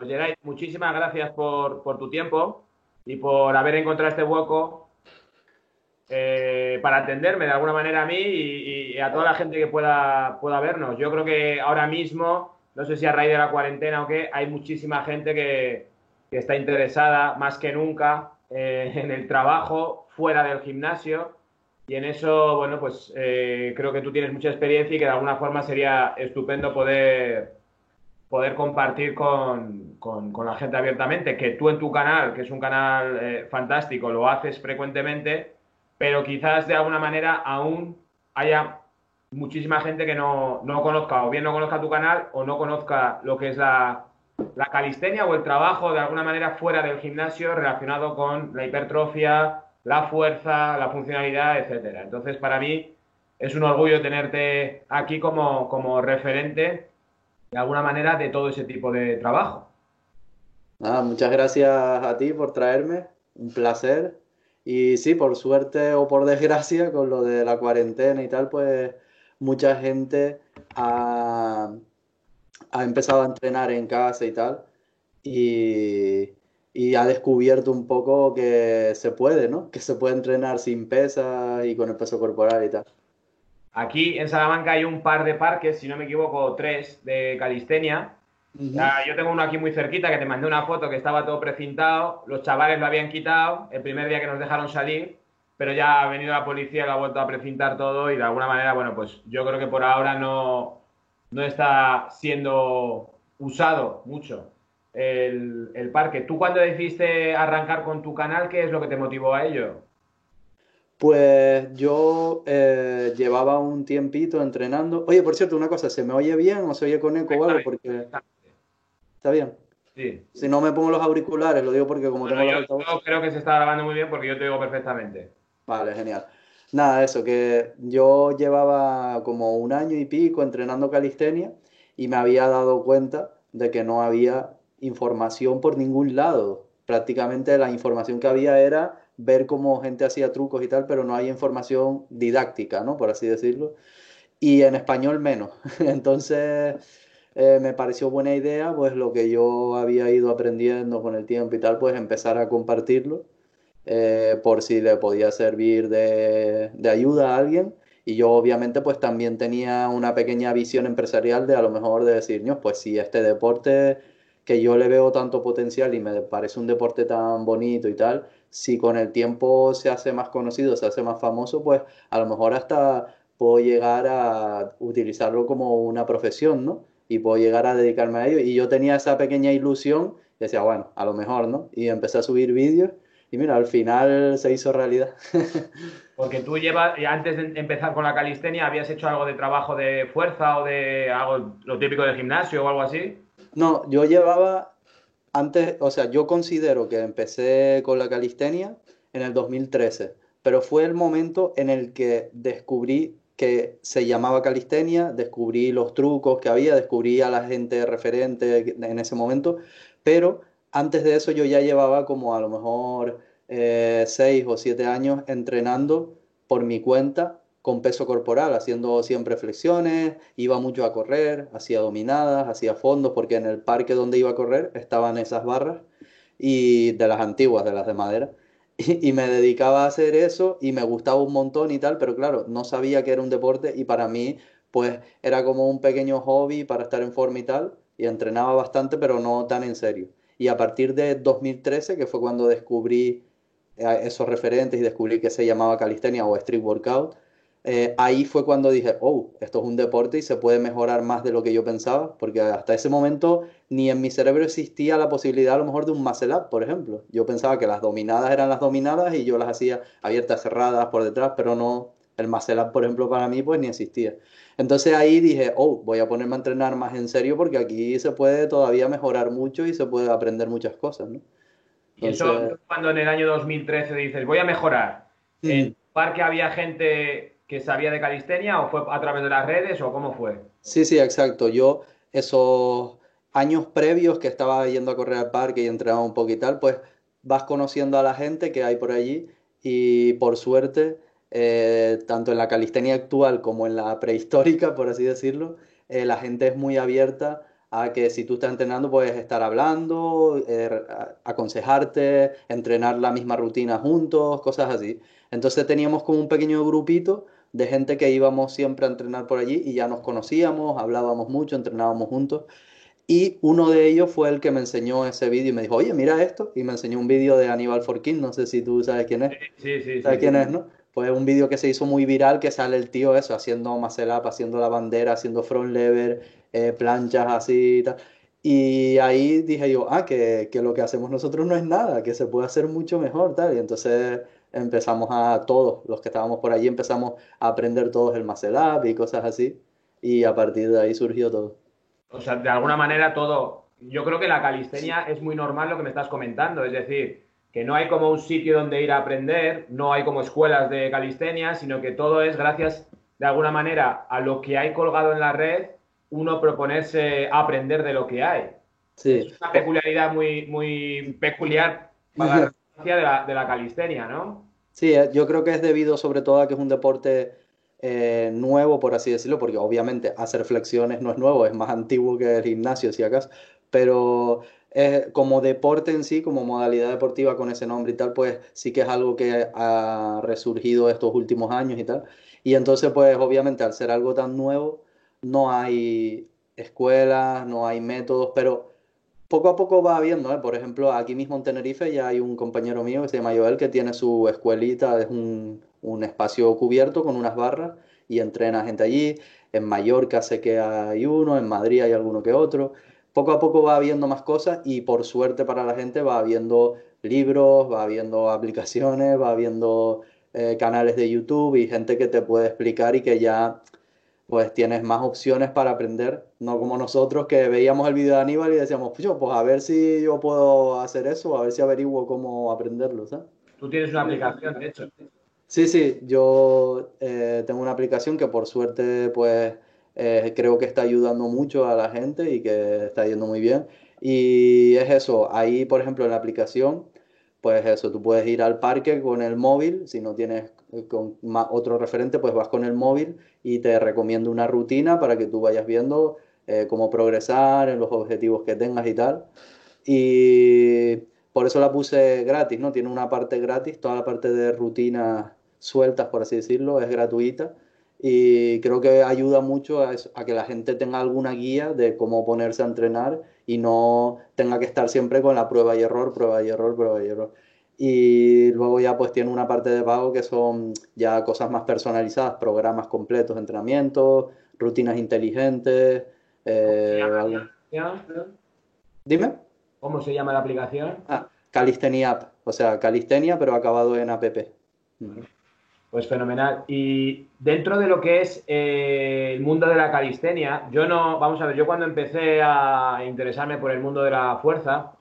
Pues Geray, muchísimas gracias por tu tiempo y por haber encontrado este hueco para atenderme de alguna manera a mí y a toda la gente que pueda vernos. Yo creo que ahora mismo, no sé si a raíz de la cuarentena o qué, hay muchísima gente que está interesada más que nunca en el trabajo fuera del gimnasio y en eso, bueno, pues creo que tú tienes mucha experiencia y que de alguna forma sería estupendo poder compartir con la gente abiertamente, que tú en tu canal, que es un canal fantástico, lo haces frecuentemente, pero quizás de alguna manera aún haya muchísima gente que no conozca, o bien no conozca tu canal, o no conozca lo que es la calistenia o el trabajo de alguna manera fuera del gimnasio relacionado con la hipertrofia, la fuerza, la funcionalidad, etcétera. Entonces, para mí es un orgullo tenerte aquí como referente de alguna manera de todo ese tipo de trabajo. Nada, muchas gracias a ti por traerme, un placer. Y sí, por suerte o por desgracia, con lo de la cuarentena y tal, pues mucha gente ha, ha empezado a entrenar en casa y tal, y, y ha descubierto un poco que se puede, ¿no? Que se puede entrenar sin pesas y con el peso corporal y tal. Aquí en Salamanca hay un par de parques, si no me equivoco, tres de calistenia. Ujú. Yo tengo uno aquí muy cerquita que te mandé una foto que estaba todo precintado, los chavales lo habían quitado el primer día que nos dejaron salir, pero ya ha venido la policía y lo ha vuelto a precintar todo y de alguna manera, bueno, pues yo creo que por ahora no está siendo usado mucho el parque. ¿Tú cuando decidiste arrancar con tu canal, qué es lo que te motivó a ello? Pues yo llevaba un tiempito entrenando. Oye, por cierto, una cosa, ¿se me oye bien o se oye con eco o algo? Perfectamente, Porque perfectamente. está bien. Sí. Si no me pongo los auriculares, lo digo porque como Bueno, tengo los yo altavoces. creo que se está grabando muy bien porque yo te digo perfectamente. Vale, genial. Nada, eso, que yo llevaba como un año y pico entrenando calistenia y me había dado cuenta de que no había información por ningún lado. Prácticamente la información que había era ver cómo gente hacía trucos y tal, pero no hay información didáctica, ¿no? Por así decirlo. Y en español menos. Entonces me pareció buena idea, pues lo que yo había ido aprendiendo con el tiempo y tal, pues empezar a compartirlo por si le podía servir de ayuda a alguien. Y yo obviamente pues también tenía una pequeña visión empresarial de a lo mejor de decir, no, pues si este deporte que yo le veo tanto potencial y me parece un deporte tan bonito y tal, si con el tiempo se hace más conocido, se hace más famoso, pues a lo mejor hasta puedo llegar a utilizarlo como una profesión, ¿no? Y puedo llegar a dedicarme a ello. Y yo tenía esa pequeña ilusión, y decía, bueno, a lo mejor, ¿no? Y empecé a subir vídeos y mira, al final se hizo realidad. Porque tú llevas, antes de empezar con la calistenia, ¿habías hecho algo de trabajo de fuerza o de algo, lo típico del gimnasio o algo así? No, yo llevaba antes, o sea, yo considero que empecé con la calistenia en el 2013, pero fue el momento en el que descubrí que se llamaba calistenia, descubrí los trucos que había, descubrí a la gente referente en ese momento, pero antes de eso yo ya llevaba como a lo mejor 6 o 7 años entrenando por mi cuenta con peso corporal, haciendo siempre flexiones, iba mucho a correr, hacía dominadas, hacía fondos, porque en el parque donde iba a correr estaban esas barras y de las antiguas, de las de madera. Y me dedicaba a hacer eso y me gustaba un montón y tal, pero claro, no sabía que era un deporte y para mí pues era como un pequeño hobby para estar en forma y tal, y entrenaba bastante, pero no tan en serio. Y a partir de 2013, que fue cuando descubrí esos referentes y descubrí que se llamaba calistenia o street workout, ahí fue cuando dije, oh, esto es un deporte y se puede mejorar más de lo que yo pensaba, porque hasta ese momento ni en mi cerebro existía la posibilidad a lo mejor de un muscle up, por ejemplo. Yo pensaba que las dominadas eran las dominadas y yo las hacía abiertas, cerradas por detrás, pero no, el muscle up, por ejemplo, para mí pues ni existía. Entonces ahí dije, oh, voy a ponerme a entrenar más en serio porque aquí se puede todavía mejorar mucho y se puede aprender muchas cosas, ¿no? Y eso, Entonces, tú cuando en el año 2013 dices, voy a mejorar, ¿en tu parque había gente que sabía de calistenia o fue a través de las redes o cómo fue? sí, sí, exacto. Yo esos años previos que estaba yendo a correr al parque y entrenaba un poco y tal, pues vas conociendo a la gente que hay por allí y por suerte, tanto en la calistenia actual como en la prehistórica, por así decirlo, la gente es muy abierta a que si tú estás entrenando puedes estar hablando, aconsejarte, entrenar la misma rutina juntos, cosas así. Entonces teníamos como un pequeño grupito de gente que íbamos siempre a entrenar por allí y ya nos conocíamos, hablábamos mucho, entrenábamos juntos. Y uno de ellos fue el que me enseñó ese vídeo y me dijo, oye, mira esto. Y me enseñó un vídeo de Aníbal Forquín, no sé si tú sabes quién es. Sí, sí, ¿Sabes sí, quién sí. es, no? Pues un vídeo que se hizo muy viral que sale el tío eso, haciendo muscle up, haciendo la bandera, haciendo front lever, planchas así y tal. Y ahí dije yo, que lo que hacemos nosotros no es nada, que se puede hacer mucho mejor, tal. Y entonces empezamos a todos, los que estábamos por allí, empezamos a aprender todos el muscle up y cosas así. Y a partir de ahí surgió todo. O sea, de alguna manera todo. Yo creo que la calistenia es muy normal lo que me estás comentando, es decir, que no hay como un sitio donde ir a aprender, no hay como escuelas de calistenia, sino que todo es gracias, de alguna manera, a lo que hay colgado en la red, uno proponerse aprender de lo que hay. Eso Sí. es una peculiaridad muy, muy peculiar, valga la redundancia, de la calistenia, ¿no? Sí, yo creo que es debido sobre todo a que es un deporte nuevo, por así decirlo, porque obviamente hacer flexiones no es nuevo, es más antiguo que el gimnasio, si acaso, pero como deporte en sí, como modalidad deportiva con ese nombre y tal, pues sí que es algo que ha resurgido estos últimos años y tal. Y entonces, pues obviamente al ser algo tan nuevo, no hay escuelas, no hay métodos, pero poco a poco va habiendo, ¿eh? Por ejemplo, aquí mismo en Tenerife ya hay un compañero mío que se llama Joel que tiene su escuelita, es un espacio cubierto con unas barras y entrena gente allí. En Mallorca sé que hay uno, en Madrid hay alguno que otro. Poco a poco va habiendo más cosas y por suerte para la gente va habiendo libros, va habiendo aplicaciones, va habiendo canales de YouTube y gente que te puede explicar y que ya pues tienes más opciones para aprender, no como nosotros que veíamos el video de Aníbal y decíamos, pues a ver si yo puedo hacer eso, a ver si averiguo cómo aprenderlo, ¿sabes? Tú tienes una aplicación, de hecho. Sí, sí, yo tengo una aplicación que por suerte pues creo que está ayudando mucho a la gente y que está yendo muy bien. Y es eso, ahí por ejemplo en la aplicación, pues eso, tú puedes ir al parque con el móvil, si no tienes otro referente, pues vas con el móvil y te recomiendo una rutina para que tú vayas viendo cómo progresar en los objetivos que tengas y tal. Y por eso la puse gratis, ¿no? Tiene una parte gratis, toda la parte de rutinas sueltas, por así decirlo, es gratuita. Y creo que ayuda mucho a que la gente tenga alguna guía de cómo ponerse a entrenar y no tenga que estar siempre con la prueba y error, prueba y error, prueba y error. Y luego ya pues tiene una parte de pago que son ya cosas más personalizadas, programas completos de entrenamiento, rutinas inteligentes, ¿Cómo se llama algo. la aplicación? Dime. ¿Cómo se llama la aplicación? Calistenia App, o sea, calistenia, pero acabado en app. Mm. Pues fenomenal. Y dentro de lo que es el mundo de la calistenia, yo no, vamos a ver, yo cuando empecé a interesarme por el mundo de la fuerza,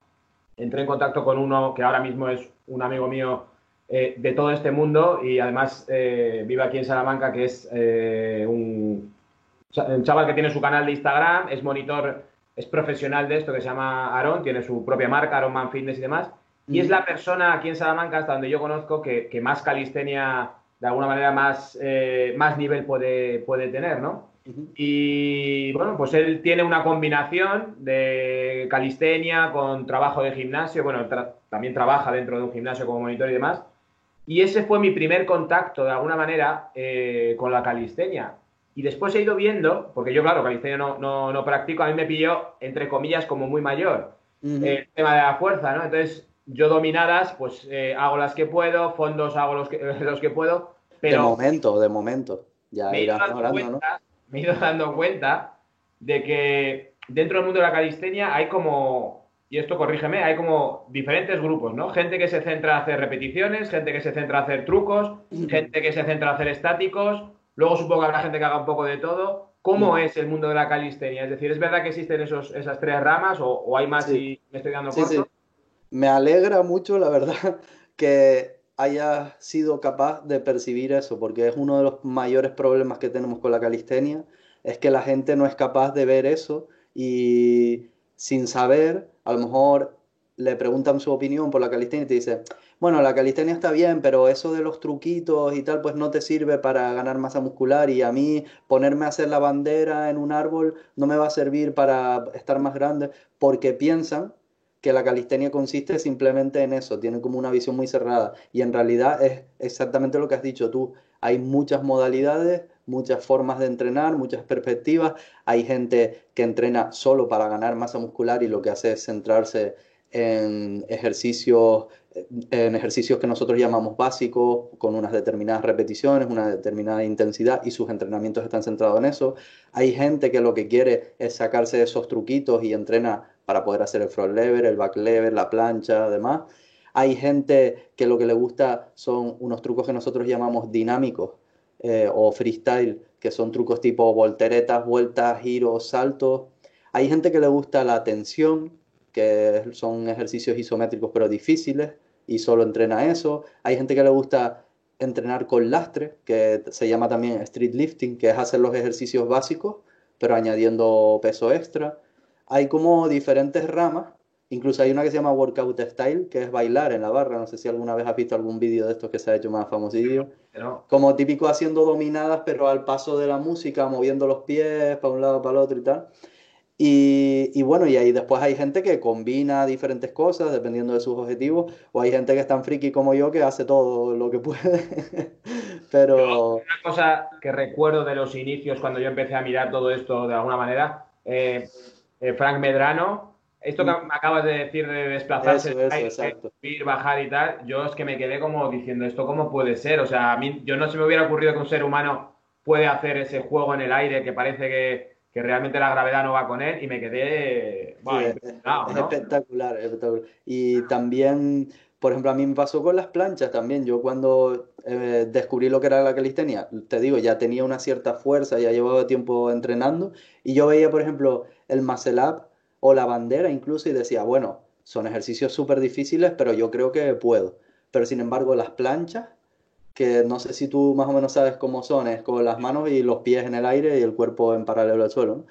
entré en contacto con uno que ahora mismo es un amigo mío de todo este mundo y además vive aquí en Salamanca, que es un chaval que tiene su canal de Instagram, es monitor, es profesional de esto, que se llama Aaron, tiene su propia marca, Aaron Man Fitness y demás, y es Ujú, la persona aquí en Salamanca, hasta donde yo conozco, que más calistenia, de alguna manera, más nivel puede tener, ¿no? ujú. Y bueno, pues él tiene una combinación de calistenia con trabajo de gimnasio, bueno, también trabaja dentro de un gimnasio como monitor y demás, y ese fue mi primer contacto, de alguna manera, con la calistenia. Y después he ido viendo, porque yo, claro, calistenia no practico, a mí me pilló, entre comillas, como muy mayor, Ujú. el tema de la fuerza, ¿no? Entonces, yo dominadas, pues hago las que puedo, fondos hago los que, los que puedo, pero De momento. Ya me he ido irás dando mejorando, ¿no? cuenta, me he ido dando cuenta de que dentro del mundo de la calistenia hay como, y esto corrígeme, hay como diferentes grupos, ¿no? Gente que se centra a hacer repeticiones, gente que se centra a hacer trucos, gente que se centra a hacer estáticos, luego supongo que habrá gente que haga un poco de todo. ¿Cómo Mm. es el mundo de la calistenia? Es decir, ¿es verdad que existen esas tres ramas o hay más Sí, y me estoy dando sí, corto? sí. Me alegra mucho, la verdad, que hayas sido capaz de percibir eso, porque es uno de los mayores problemas que tenemos con la calistenia, es que la gente no es capaz de ver eso y sin saber, a lo mejor le preguntan su opinión por la calistenia y te dice, bueno, la calistenia está bien, pero eso de los truquitos y tal, pues no te sirve para ganar masa muscular y a mí ponerme a hacer la bandera en un árbol no me va a servir para estar más grande, porque piensan que la calistenia consiste simplemente en eso, tienen como una visión muy cerrada y en realidad es exactamente lo que has dicho tú, hay muchas modalidades, muchas formas de entrenar, muchas perspectivas, hay gente que entrena solo para ganar masa muscular y lo que hace es centrarse en ejercicios, en ejercicios que nosotros llamamos básicos, con unas determinadas repeticiones, una determinada intensidad y sus entrenamientos están centrados en eso. Hay gente que lo que quiere es sacarse esos truquitos y entrena para poder hacer el front lever, el back lever, la plancha, además. Hay gente que lo que le gusta son unos trucos que nosotros llamamos dinámicos o freestyle, que son trucos tipo volteretas, vueltas, giros, saltos. Hay gente que le gusta la tensión, que son ejercicios isométricos pero difíciles y solo entrena eso. Hay gente que le gusta entrenar con lastre, que se llama también street lifting, que es hacer los ejercicios básicos pero añadiendo peso extra. Hay como diferentes ramas, incluso hay una que se llama workout style, que es bailar en la barra. No sé si alguna vez has visto algún vídeo de estos que se ha hecho más famosillo. Pero, Como típico haciendo dominadas, pero al paso de la música, moviendo los pies para un lado, para el otro y tal. Y bueno, y ahí después hay gente que combina diferentes cosas dependiendo de sus objetivos, o hay gente que es tan friki como yo que hace todo lo que puede. yo, Pero una cosa que recuerdo de los inicios, cuando yo empecé a mirar todo esto de alguna manera, Frank Medrano, esto que mm, me acabas de decir de desplazarse en el eso, aire, exacto. subir, bajar y tal, yo es que me quedé como diciendo, ¿esto cómo puede ser? O sea, a mí yo no se me hubiera ocurrido que un ser humano puede hacer ese juego en el aire que parece que realmente la gravedad no va con él y me quedé, Sí, buah, impresionado, es ¿no? espectacular, es espectacular. Y también, por ejemplo, a mí me pasó con las planchas también. Yo cuando descubrí lo que era la calistenia, te digo, ya tenía una cierta fuerza, ya llevaba tiempo entrenando, y yo veía, por ejemplo, el muscle up o la bandera incluso y decía, bueno, son ejercicios súper difíciles, pero yo creo que puedo. Pero sin embargo, las planchas, que no sé si tú más o menos sabes cómo son, es con las manos y los pies en el aire y el cuerpo en paralelo al suelo, ¿no?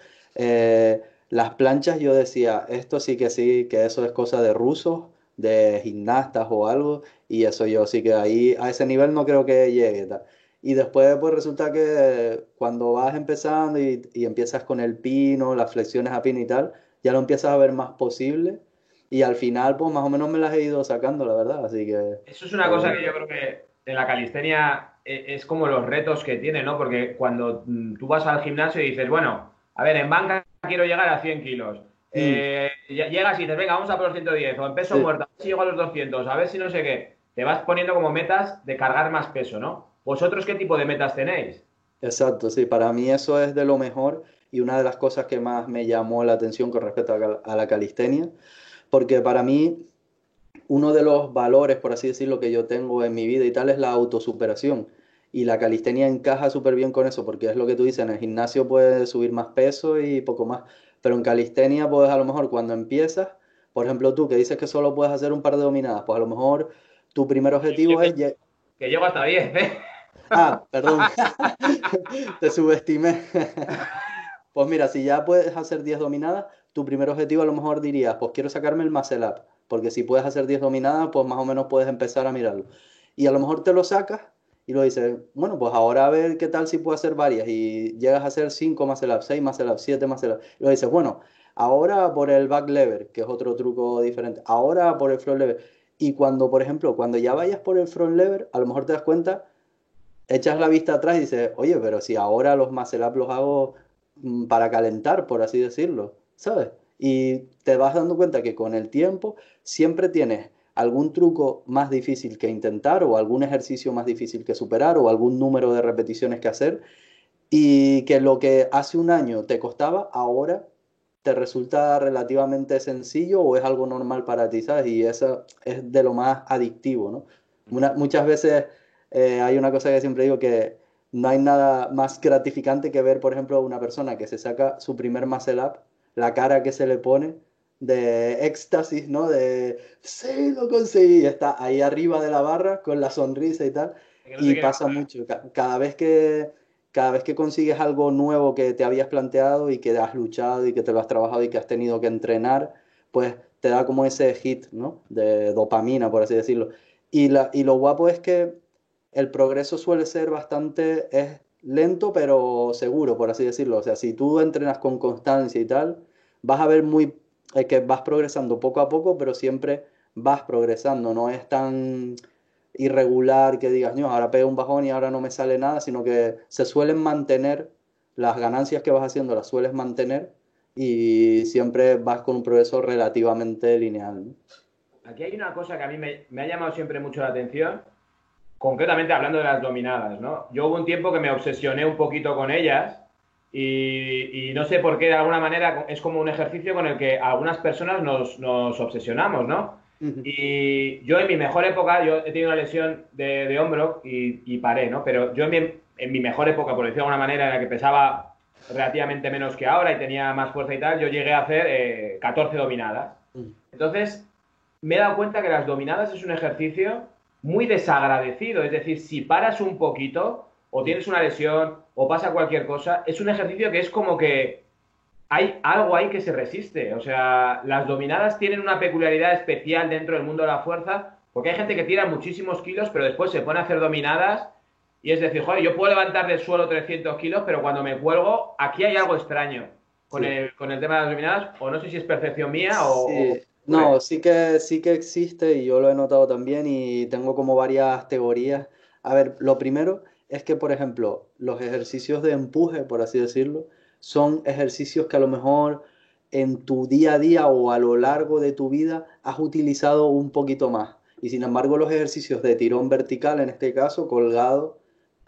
Las planchas yo decía, esto sí, que eso es cosa de rusos, de gimnastas o algo, y eso yo sí que ahí a ese nivel no creo que llegue. Tal. Y después pues resulta que cuando vas empezando y empiezas con el pino, las flexiones a pino y tal, ya lo empiezas a ver más posible. Y al final, pues más o menos me las he ido sacando, la verdad. Así que Eso es una está cosa bueno. que yo creo que en la calistenia es como los retos que tiene, ¿no? Porque cuando tú vas al gimnasio y dices, bueno, a ver, en banca quiero llegar a 100 kilos. Mm, Llegas y dices, venga, vamos a por los 110, o en peso sí. muerto, a ver si llego a los 200, a ver si no sé qué. Te vas poniendo como metas de cargar más peso, ¿no? ¿Vosotros qué tipo de metas tenéis? Exacto, sí, para mí eso es de lo mejor y una de las cosas que más me llamó la atención con respecto a la calistenia, porque para mí uno de los valores, por así decirlo, que yo tengo en mi vida y tal es la autosuperación. Y la calistenia encaja súper bien con eso, porque es lo que tú dices, en el gimnasio puedes subir más peso y poco más, pero en calistenia pues a lo mejor cuando empiezas, por ejemplo tú que dices que solo puedes hacer un par de dominadas, pues a lo mejor tu primer Yo objetivo es... que llego hasta 10, ¿eh? Ah, perdón, te subestimé. Pues mira, si ya puedes hacer 10 dominadas, tu primer objetivo a lo mejor dirías, pues quiero sacarme el muscle up, porque si puedes hacer 10 dominadas, pues más o menos puedes empezar a mirarlo. Y a lo mejor te lo sacas y lo dices, bueno, pues ahora a ver qué tal si puedo hacer varias. Y llegas a hacer 5 muscle up, 6 muscle up, 7 muscle up. Y lo dices, bueno, ahora por el back lever, que es otro truco diferente. Ahora por el front lever. Y cuando, por ejemplo, cuando ya vayas por el front lever, a lo mejor te das cuenta echas la vista atrás y dices, oye, pero si ahora los muscle up los hago para calentar, por así decirlo, ¿sabes? Y te vas dando cuenta que con el tiempo siempre tienes algún truco más difícil que intentar o algún ejercicio más difícil que superar o algún número de repeticiones que hacer y que lo que hace un año te costaba, ahora te resulta relativamente sencillo o es algo normal para ti, ¿sabes? Y eso es de lo más adictivo, ¿no? Muchas veces hay una cosa que siempre digo que no hay nada más gratificante que ver, por ejemplo, a una persona que se saca su primer muscle up, la cara que se le pone de éxtasis, ¿no? De, sí, lo conseguí, está ahí arriba de la barra con la sonrisa y tal. Que no se Y quiere pasa bajar. mucho, cada vez que consigues algo nuevo que te habías planteado y que has luchado y que te lo has trabajado y que has tenido que entrenar, pues te da como ese hit, ¿no? De dopamina, por así decirlo. Y lo guapo es que el progreso suele ser bastante, es lento pero seguro, por así decirlo. O sea, si tú entrenas con constancia y tal, vas a ver que vas progresando poco a poco, pero siempre vas progresando. No es tan irregular que digas, no, ahora pego un bajón y ahora no me sale nada, sino que se suelen mantener, las ganancias que vas haciendo las sueles mantener y siempre vas con un progreso relativamente lineal, ¿no? Aquí hay una cosa que a mí me ha llamado siempre mucho la atención, concretamente hablando de las dominadas, ¿no? Yo hubo un tiempo que me obsesioné un poquito con ellas y no sé por qué de alguna manera es como un ejercicio con el que algunas personas nos obsesionamos, ¿no? Ujú. Y yo en mi mejor época, yo he tenido una lesión de hombro y paré, ¿no? Pero yo en mi mejor época, por decirlo de alguna manera, en la que pesaba relativamente menos que ahora y tenía más fuerza y tal, yo llegué a hacer 14 dominadas. Ujú. Entonces, me he dado cuenta que las dominadas es un ejercicio muy desagradecido. Es decir, si paras un poquito, o tienes una lesión, o pasa cualquier cosa, es un ejercicio que es como que hay algo ahí que se resiste. O sea, las dominadas tienen una peculiaridad especial dentro del mundo de la fuerza, porque hay gente que tira muchísimos kilos, pero después se pone a hacer dominadas. Y es decir, joder, yo puedo levantar del suelo 300 kilos, pero cuando me cuelgo, aquí hay algo extraño Sí. con el tema de las dominadas, o no sé si es percepción mía o Sí, ocurre. no, sí que existe y yo lo he notado también y tengo como varias teorías. A ver, lo primero es que, por ejemplo, los ejercicios de empuje, por así decirlo, son ejercicios que a lo mejor en tu día a día o a lo largo de tu vida has utilizado un poquito más. Y sin embargo, los ejercicios de tirón vertical, en este caso, colgado,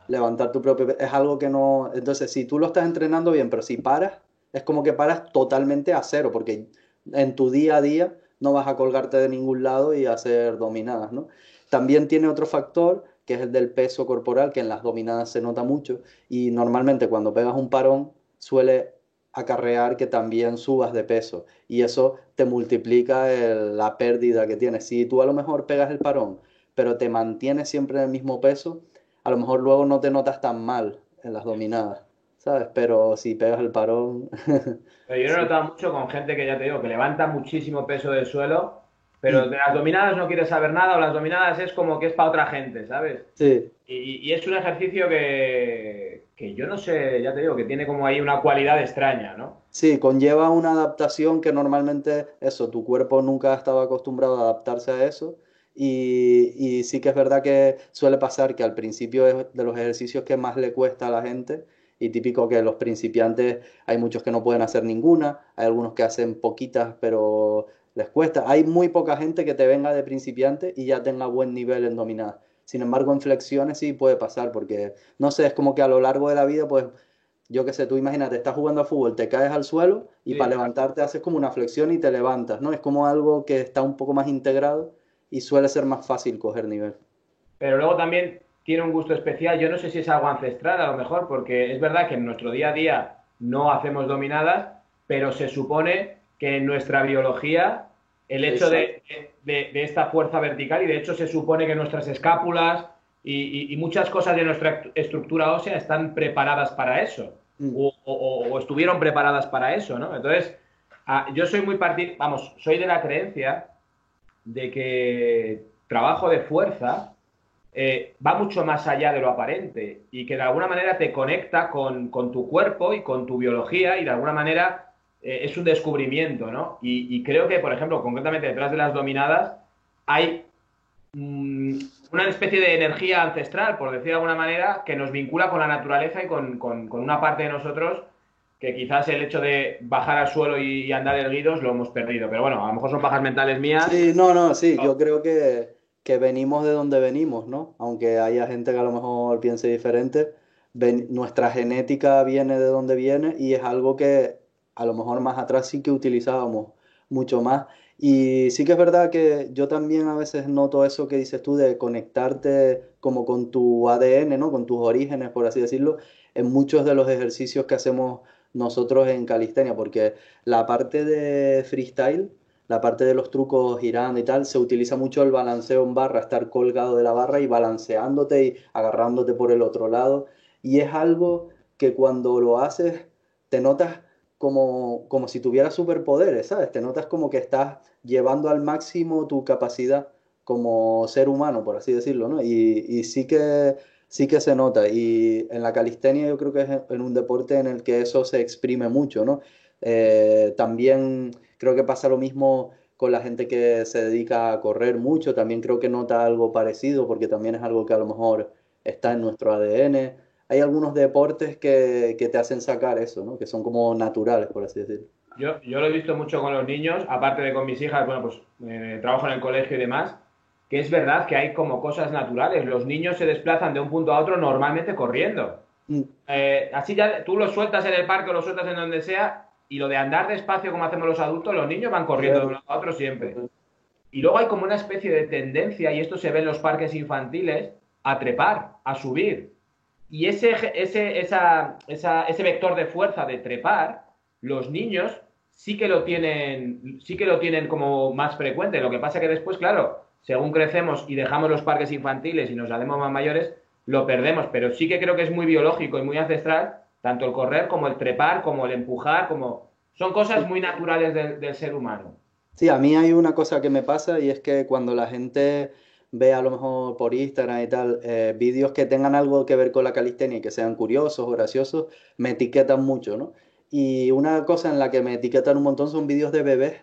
levantar tu propio es algo que no. Entonces, si tú lo estás entrenando bien, pero si paras, es como que paras totalmente a cero, porque en tu día a día no vas a colgarte de ningún lado y hacer dominadas, ¿no? También tiene otro factor, que es el del peso corporal, que en las dominadas se nota mucho, y normalmente cuando pegas un parón suele acarrear que también subas de peso, y eso te multiplica la pérdida que tienes. Si tú a lo mejor pegas el parón, pero te mantienes siempre en el mismo peso, a lo mejor luego no te notas tan mal en las dominadas, ¿sabes? Pero si pegas el parón, Pero yo lo he sí. notado mucho con gente que ya te digo, que levanta muchísimo peso del suelo, pero Mm. de las dominadas no quiere saber nada, o las dominadas es como que es para otra gente, ¿sabes? Sí, Y es un ejercicio que yo no sé, ya te digo, que tiene como ahí una cualidad extraña, ¿no? sí, conlleva una adaptación que normalmente eso, tu cuerpo nunca ha estado acostumbrado a adaptarse a eso. Y sí que es verdad que suele pasar que al principio es de los ejercicios que más le cuesta a la gente. Y típico que los principiantes, hay muchos que no pueden hacer ninguna, hay algunos que hacen poquitas, pero les cuesta. Hay muy poca gente que te venga de principiante y ya tenga buen nivel en dominadas. Sin embargo, en flexiones sí puede pasar, porque no sé, es como que a lo largo de la vida, pues yo qué sé, tú imagínate, estás jugando a fútbol, te caes al suelo y para Sí. levantarte haces como una flexión y te levantas, ¿no? Es como algo que está un poco más integrado y suele ser más fácil coger nivel. Pero luego también tiene un gusto especial. Yo no sé si es algo ancestral a lo mejor, porque es verdad que en nuestro día a día no hacemos dominadas, pero se supone que en nuestra biología el hecho Exacto. de esta fuerza vertical, y de hecho se supone que nuestras escápulas y muchas cosas de nuestra estructura ósea están preparadas para eso, Mm. o estuvieron preparadas para eso, ¿no? Entonces, yo soy muy vamos, soy de la creencia de que trabajo de fuerza va mucho más allá de lo aparente y que de alguna manera te conecta con tu cuerpo y con tu biología y de alguna manera es un descubrimiento, ¿no? Y creo que, por ejemplo, concretamente detrás de las dominadas hay una especie de energía ancestral, por decir de alguna manera, que nos vincula con la naturaleza y con una parte de nosotros que quizás el hecho de bajar al suelo y andar erguidos lo hemos perdido. Pero bueno, a lo mejor son pajas mentales mías. Sí, no, no, sí, yo creo que venimos de donde venimos, ¿no? Aunque haya gente que a lo mejor piense diferente, nuestra genética viene de donde viene y es algo que a lo mejor más atrás sí que utilizábamos mucho más. Y sí que es verdad que yo también a veces noto eso que dices tú de conectarte como con tu ADN, ¿no? Con tus orígenes, por así decirlo, en muchos de los ejercicios que hacemos nosotros en calistenia, porque la parte de freestyle, la parte de los trucos girando y tal, se utiliza mucho el balanceo en barra, estar colgado de la barra y balanceándote y agarrándote por el otro lado. Y es algo que cuando lo haces te notas como si tuvieras superpoderes, ¿sabes? Te notas como que estás llevando al máximo tu capacidad como ser humano, por así decirlo, ¿no? Y sí que se nota. Y en la calistenia yo creo que es en un deporte en el que eso se exprime mucho, ¿no? También creo que pasa lo mismo con la gente que se dedica a correr mucho, también creo que nota algo parecido porque también es algo que a lo mejor está en nuestro ADN. Hay algunos deportes que te hacen sacar eso, ¿no? Que son como naturales, por así decirlo. Yo lo he visto mucho con los niños, aparte de con mis hijas, bueno, pues trabajo en el colegio y demás, que es verdad que hay como cosas naturales. Los niños se desplazan de un punto a otro normalmente corriendo. Mm, Así ya tú los sueltas en el parque o los sueltas en donde sea, y lo de andar despacio como hacemos los adultos, los niños van es corriendo de un verdad, lado a otro siempre. es Y luego hay como una especie de tendencia, y esto se ve en los parques infantiles, a trepar, a subir. Y ese vector de fuerza de trepar, los niños sí que lo tienen como más frecuente. Lo que pasa que después, claro, según crecemos y dejamos los parques infantiles y nos hacemos más mayores, lo perdemos. Pero sí que creo que es muy biológico y muy ancestral, tanto el correr como el trepar, como el empujar, como... Son cosas verdad. muy naturales del ser humano. Sí, a mí hay una cosa que me pasa y es que cuando la gente ve a lo mejor por Instagram y tal, vídeos que tengan algo que ver con la calistenia y que sean curiosos o graciosos, me etiquetan mucho, ¿no? Y una cosa en la que me etiquetan un montón son vídeos de bebés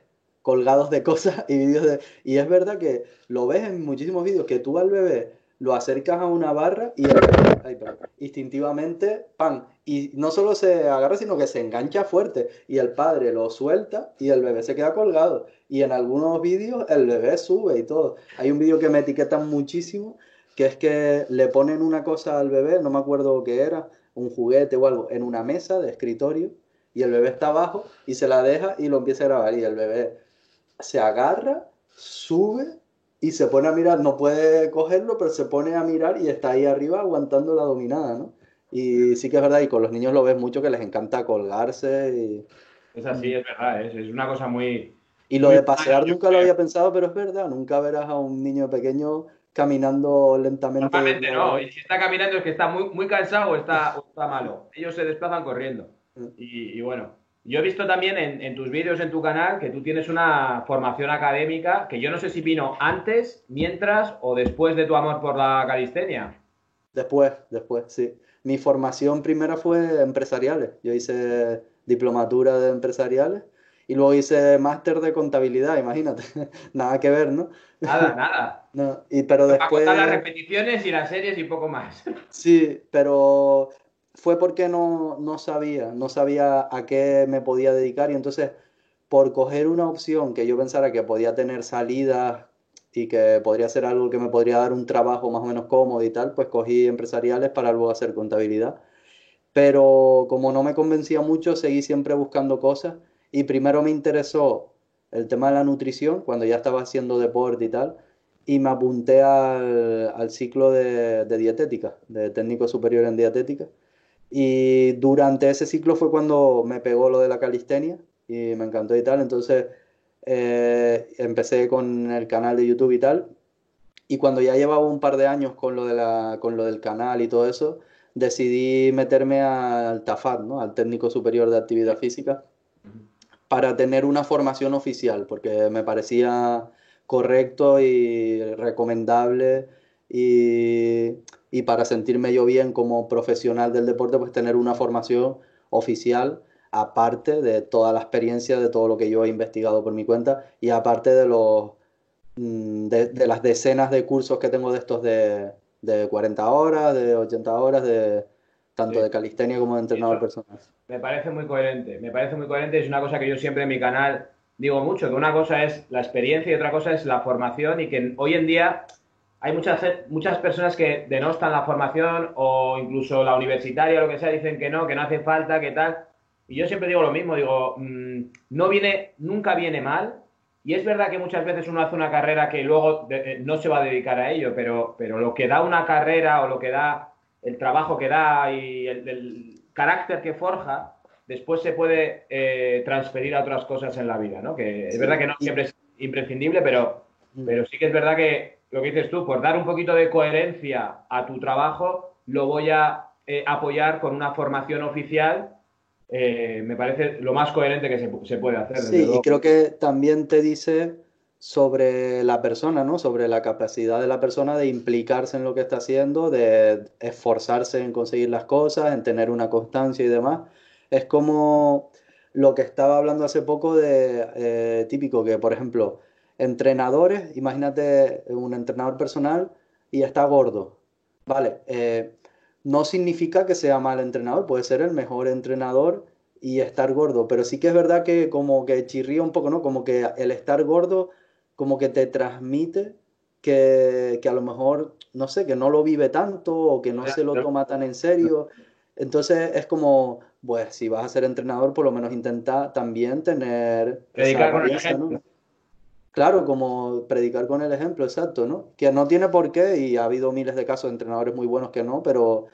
colgados de cosas y vídeos de... Y es verdad que lo ves en muchísimos vídeos, que tú al bebé lo acercas a una barra y el bebé, ay, perdón, instintivamente, ¡pam! Y no solo se agarra, sino que se engancha fuerte y el padre lo suelta y el bebé se queda colgado. Y en algunos vídeos el bebé sube y todo. Hay un vídeo que me etiquetan muchísimo, que es que le ponen una cosa al bebé, no me acuerdo qué era, un juguete o algo, en una mesa de escritorio, y el bebé está abajo y se la deja y lo empieza a grabar. Y el bebé se agarra, sube y se pone a mirar, no puede cogerlo, pero se pone a mirar y está ahí arriba aguantando la dominada, ¿no? Y sí que es verdad, y con los niños lo ves mucho que les encanta colgarse Es así, es verdad, es una cosa muy, y lo muy de humana, pasear yo nunca lo creo. había pensado, pero es verdad, nunca verás a un niño pequeño caminando lentamente de un Normalmente lado a no, y otro. si está caminando es que está muy cansado o está malo. Ellos se desplazan corriendo. Y bueno, yo he visto también en tus vídeos en tu canal que tú tienes una formación académica que yo no sé si vino antes, mientras o después de tu amor por la calistenia. Después, sí. Mi formación primera fue empresariales. Yo hice diplomatura de empresariales y luego hice máster de contabilidad, imagínate. Nada que ver, ¿no? Nada, nada. No, pero Para contar las después, repeticiones y las series y poco más. sí, pero fue porque no sabía a qué me podía dedicar y entonces por coger una opción que yo pensara que podía tener salidas y que podría ser algo que me podría dar un trabajo más o menos cómodo y tal, pues cogí empresariales para luego hacer contabilidad. Pero como no me convencía mucho, seguí siempre buscando cosas y primero me interesó el tema de la nutrición cuando ya estaba haciendo deporte y tal y me apunté al ciclo de dietética, de técnico superior en dietética. Y durante ese ciclo fue cuando me pegó lo de la calistenia y me encantó y tal. Entonces empecé con el canal de YouTube y tal. Y cuando ya llevaba un par de años con con lo del canal y todo eso, decidí meterme al TAFAT, ¿no? Al Técnico Superior de Actividad Física, para tener una formación oficial, porque me parecía correcto y recomendable y para sentirme yo bien como profesional del deporte, pues tener una formación oficial, aparte de toda la experiencia, de todo lo que yo he investigado por mi cuenta y aparte de de las decenas de cursos que tengo de estos de 40 horas, de 80 horas, de tanto Sí. de calistenia como de entrenador Eso, personal. me parece muy coherente, me parece muy coherente. Es una cosa que yo siempre en mi canal digo mucho, que una cosa es la experiencia y otra cosa es la formación y que hoy en día hay muchas personas que denostan la formación o incluso la universitaria o lo que sea, dicen que no hace falta, que tal. Y yo siempre digo lo mismo, digo, no viene, nunca viene mal. Y es verdad que muchas veces uno hace una carrera que luego no se va a dedicar a ello, pero lo que da una carrera o lo que da el trabajo que da y el carácter que forja, después se puede transferir a otras cosas en la vida, ¿no? Que es verdad Sí, que no siempre es imprescindible, mm, pero sí que es verdad que lo que dices tú, por dar un poquito de coherencia a tu trabajo, lo voy a apoyar con una formación oficial me parece lo más coherente que se puede hacer, desde Sí, y luego. creo que también te dice sobre la persona, ¿no? Sobre la capacidad de la persona de implicarse en lo que está haciendo, de esforzarse en conseguir las cosas, en tener una constancia y demás. Es como lo que estaba hablando hace poco de típico, que por ejemplo, entrenadores, imagínate un entrenador personal y está gordo. Vale, no significa que sea mal entrenador, puede ser el mejor entrenador y estar gordo, pero sí que es verdad que como que chirría un poco, ¿no? Como que el estar gordo como que te transmite que a lo mejor, no sé, que no lo vive tanto o que no se lo toma tan en serio. Entonces es como, pues si vas a ser entrenador, por lo menos intenta también tener esa Predicar con el apariencia, ejemplo. ¿no? Claro, como predicar con el ejemplo, exacto, ¿no? Que no tiene por qué, y ha habido miles de casos de entrenadores muy buenos que no, pero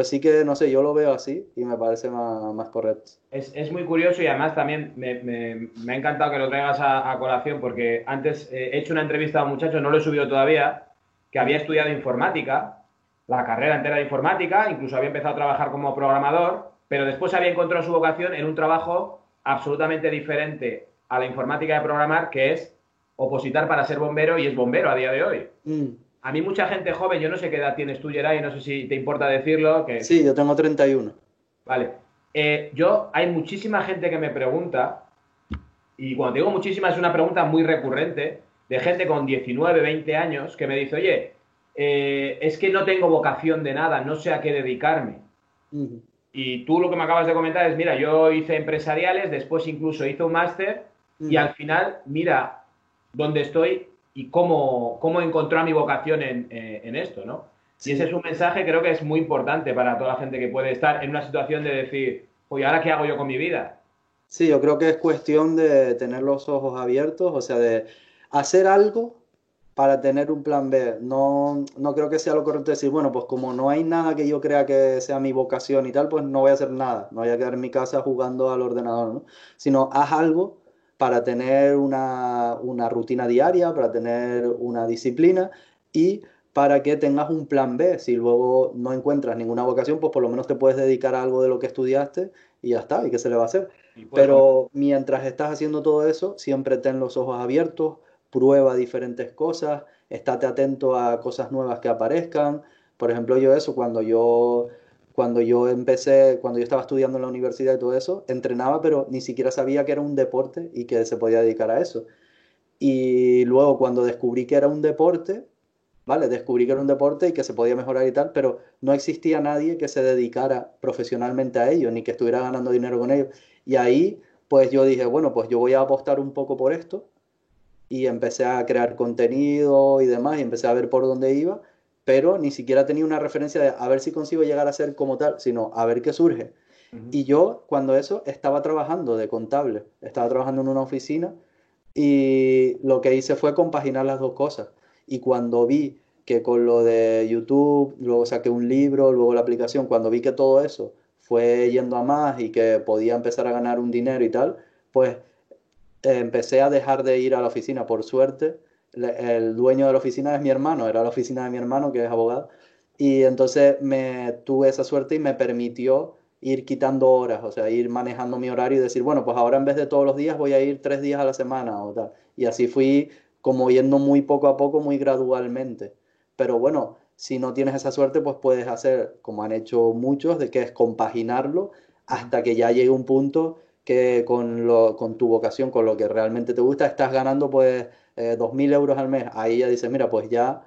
sí que, no sé, yo lo veo así y me parece más correcto. Es muy curioso y además también me ha encantado que lo traigas a colación porque antes he hecho una entrevista a un muchacho, no lo he subido todavía, que había Ujú. estudiado informática, la carrera entera de informática, incluso había empezado a trabajar como programador, pero después había encontrado su vocación en un trabajo absolutamente diferente a la informática de programar, que es opositar para ser bombero y es bombero a día de hoy. Mm. A mí mucha gente joven, yo no sé qué edad tienes tú, Geray, no sé si te importa decirlo, que Sí, yo tengo 31. vale. Hay muchísima gente que me pregunta, y cuando te digo muchísima es una pregunta muy recurrente, de gente con 19, 20 años que me dice, oye, es que no tengo vocación de nada, no sé a qué dedicarme. Ujú. Y tú lo que me acabas de comentar es, mira, yo hice empresariales, después incluso hice un máster y Ujú. al final, mira dónde estoy y cómo encontró mi vocación en esto, ¿no? Y ese es Sí, un mensaje creo que es muy importante para toda la gente que puede estar en una situación de decir, oye, ¿ahora qué hago yo con mi vida? sí, yo creo que es cuestión de tener los ojos abiertos, o sea, de hacer algo para tener un plan B. No, no creo que sea lo correcto decir, bueno, pues como no hay nada que yo crea que sea mi vocación y tal, pues no voy a hacer nada, no voy a quedar en mi casa jugando al ordenador, ¿no? Sino haz algo para tener una rutina diaria, para tener una disciplina y para que tengas un plan B. Si luego no encuentras ninguna vocación, pues por lo menos te puedes dedicar a algo de lo que estudiaste y ya está, ¿y qué se le va a hacer? Y puedes comer. Pero mientras estás haciendo todo eso, siempre ten los ojos abiertos, prueba diferentes cosas, estate atento a cosas nuevas que aparezcan. Por ejemplo, yo eso, cuando yo estaba estudiando en la universidad y todo eso, entrenaba, pero ni siquiera sabía que era un deporte y que se podía dedicar a eso. Y luego cuando descubrí que era un deporte, ¿vale? Descubrí que era un deporte y que se podía mejorar y tal, pero no existía nadie que se dedicara profesionalmente a ello, ni que estuviera ganando dinero con ello. Y ahí, pues yo dije, bueno, pues yo voy a apostar un poco por esto y empecé a crear contenido y demás y empecé a ver por dónde iba, pero ni siquiera tenía una referencia de a ver si consigo llegar a ser como tal, sino a ver qué surge. Ujú. Y yo, cuando eso, estaba trabajando de contable, estaba trabajando en una oficina y lo que hice fue compaginar las dos cosas. Y cuando vi que con lo de YouTube, luego saqué un libro, luego la aplicación, cuando vi que todo eso fue yendo a más y que podía empezar a ganar un dinero y tal, pues empecé a dejar de ir a la oficina. Por suerte, el dueño de la oficina es mi hermano, era la oficina de mi hermano que es abogado. Y entonces me tuve esa suerte y me permitió ir quitando horas, o sea, ir manejando mi horario y decir, bueno, pues ahora en vez de todos los días voy a ir 3 días a la semana o tal. Y así fui como yendo muy poco a poco, muy gradualmente. Pero bueno, si no tienes esa suerte, pues puedes hacer, como han hecho muchos, de que es compaginarlo Ujú. hasta que ya llegue un punto que con tu vocación, con lo que realmente te gusta, estás ganando pues 2.000 euros al mes. Ahí ya dices, mira, pues ya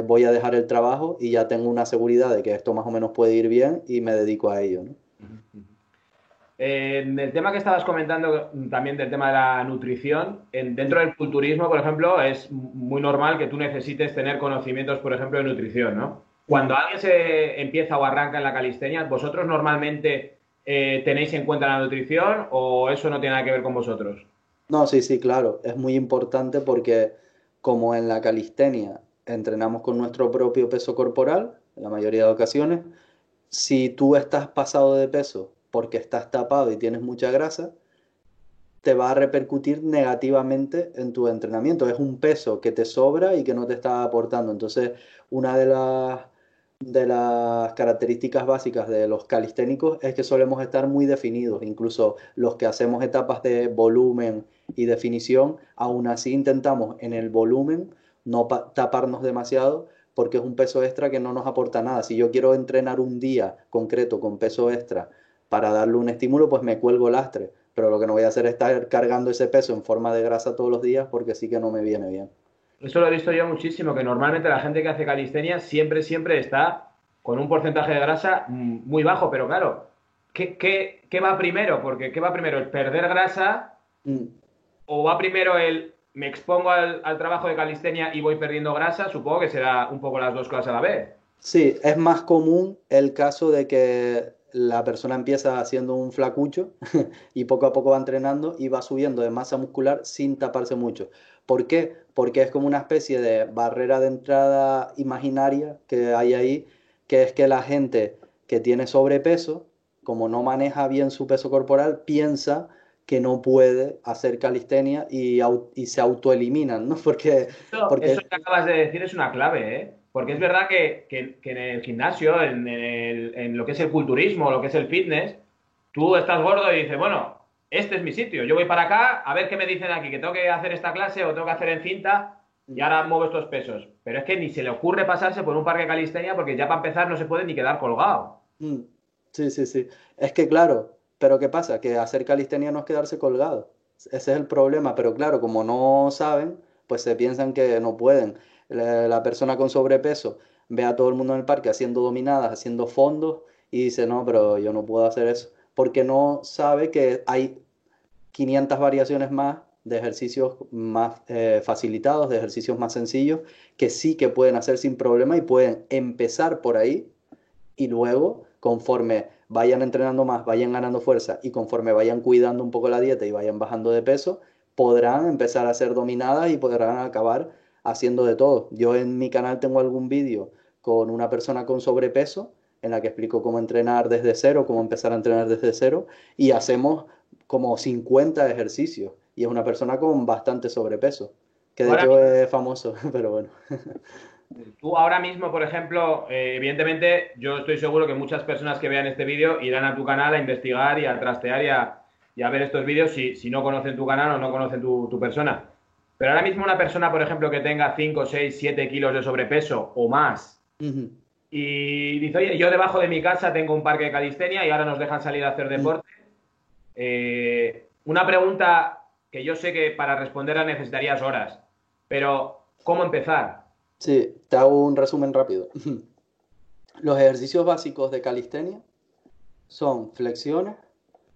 voy a dejar el trabajo y ya tengo una seguridad de que esto más o menos puede ir bien y me dedico a ello, ¿no? Ujú. Ujú. En el tema que estabas comentando también del tema de la nutrición, dentro Mm. del culturismo, por ejemplo, es muy normal que tú necesites tener conocimientos, por ejemplo, de nutrición, ¿no? Cuando Mm. alguien se empieza o arranca en la calistenia, ¿vosotros normalmente tenéis en cuenta la nutrición o eso no tiene nada que ver con vosotros? No, sí, sí, claro, es muy importante porque como en la calistenia entrenamos con nuestro propio peso corporal, en la mayoría de ocasiones, si tú estás pasado de peso porque estás tapado y tienes mucha grasa, te va a repercutir negativamente en tu entrenamiento. Es un peso que te sobra y que no te está aportando. Entonces, una de las características básicas de los calisténicos es que solemos estar muy definidos, incluso los que hacemos etapas de volumen y definición, aún así intentamos en el volumen no taparnos demasiado porque es un peso extra que no nos aporta nada. Si yo quiero entrenar un día concreto con peso extra para darle un estímulo, pues me cuelgo lastre, pero lo que no voy a hacer es estar cargando ese peso en forma de grasa todos los días porque sí que no me viene bien. Eso lo he visto yo muchísimo, que normalmente la gente que hace calistenia siempre está con un porcentaje de grasa muy bajo, pero claro, ¿qué va primero? Porque ¿qué va primero? ¿El perder grasa Mm. o va primero el me expongo al trabajo de calistenia y voy perdiendo grasa? Supongo que será un poco las dos cosas a la vez. Sí, es más común el caso de que la persona empieza haciendo un flacucho y poco a poco va entrenando y va subiendo de masa muscular sin taparse mucho. ¿Por qué? Porque es como una especie de barrera de entrada imaginaria que hay ahí, que es que la gente que tiene sobrepeso, como no maneja bien su peso corporal, piensa que no puede hacer calistenia y se autoeliminan, ¿no? Eso Porque que acabas de decir es una clave, ¿eh? Porque es verdad que en el gimnasio, en lo que es el culturismo, lo que es el fitness, tú estás gordo y dices, bueno, este es mi sitio, yo voy para acá, a ver qué me dicen aquí, que tengo que hacer esta clase o tengo que hacer en cinta y ahora muevo estos pesos. Pero es que ni se le ocurre pasarse por un parque de calistenia porque ya para empezar no se puede ni quedar colgado. Mm, sí, sí, sí. Es que claro, pero ¿qué pasa? Que hacer calistenia no es quedarse colgado. Ese es el problema, pero claro, como no saben, pues se piensan que no pueden. La persona con sobrepeso ve a todo el mundo en el parque haciendo dominadas, haciendo fondos y dice, no, pero yo no puedo hacer eso, porque no sabe que hay 500 variaciones más de ejercicios más facilitados, de ejercicios más sencillos, que sí que pueden hacer sin problema y pueden empezar por ahí y luego, conforme vayan entrenando más, vayan ganando fuerza y conforme vayan cuidando un poco la dieta y vayan bajando de peso, podrán empezar a ser dominadas y podrán acabar haciendo de todo. Yo en mi canal tengo algún vídeo con una persona con sobrepeso en la que explico cómo entrenar desde cero, cómo empezar a entrenar desde cero y hacemos como 50 ejercicios y es una persona con bastante sobrepeso, que Tú de ahora hecho es famoso, pero bueno. Tú ahora mismo, por ejemplo, evidentemente, yo estoy seguro que muchas personas que vean este vídeo irán a tu canal a investigar y a trastear y a ver estos vídeos si no conocen tu canal o no conocen tu persona. Pero ahora mismo una persona, por ejemplo, que tenga 5 6 7 kilos de sobrepeso o más Ujú. y dice, oye, yo debajo de mi casa tengo un parque de calistenia y ahora nos dejan salir a hacer Mm. deporte. Una pregunta que yo sé que para responderla necesitarías horas, pero ¿cómo empezar? Sí, te hago un resumen rápido. Los ejercicios básicos de calistenia son flexiones,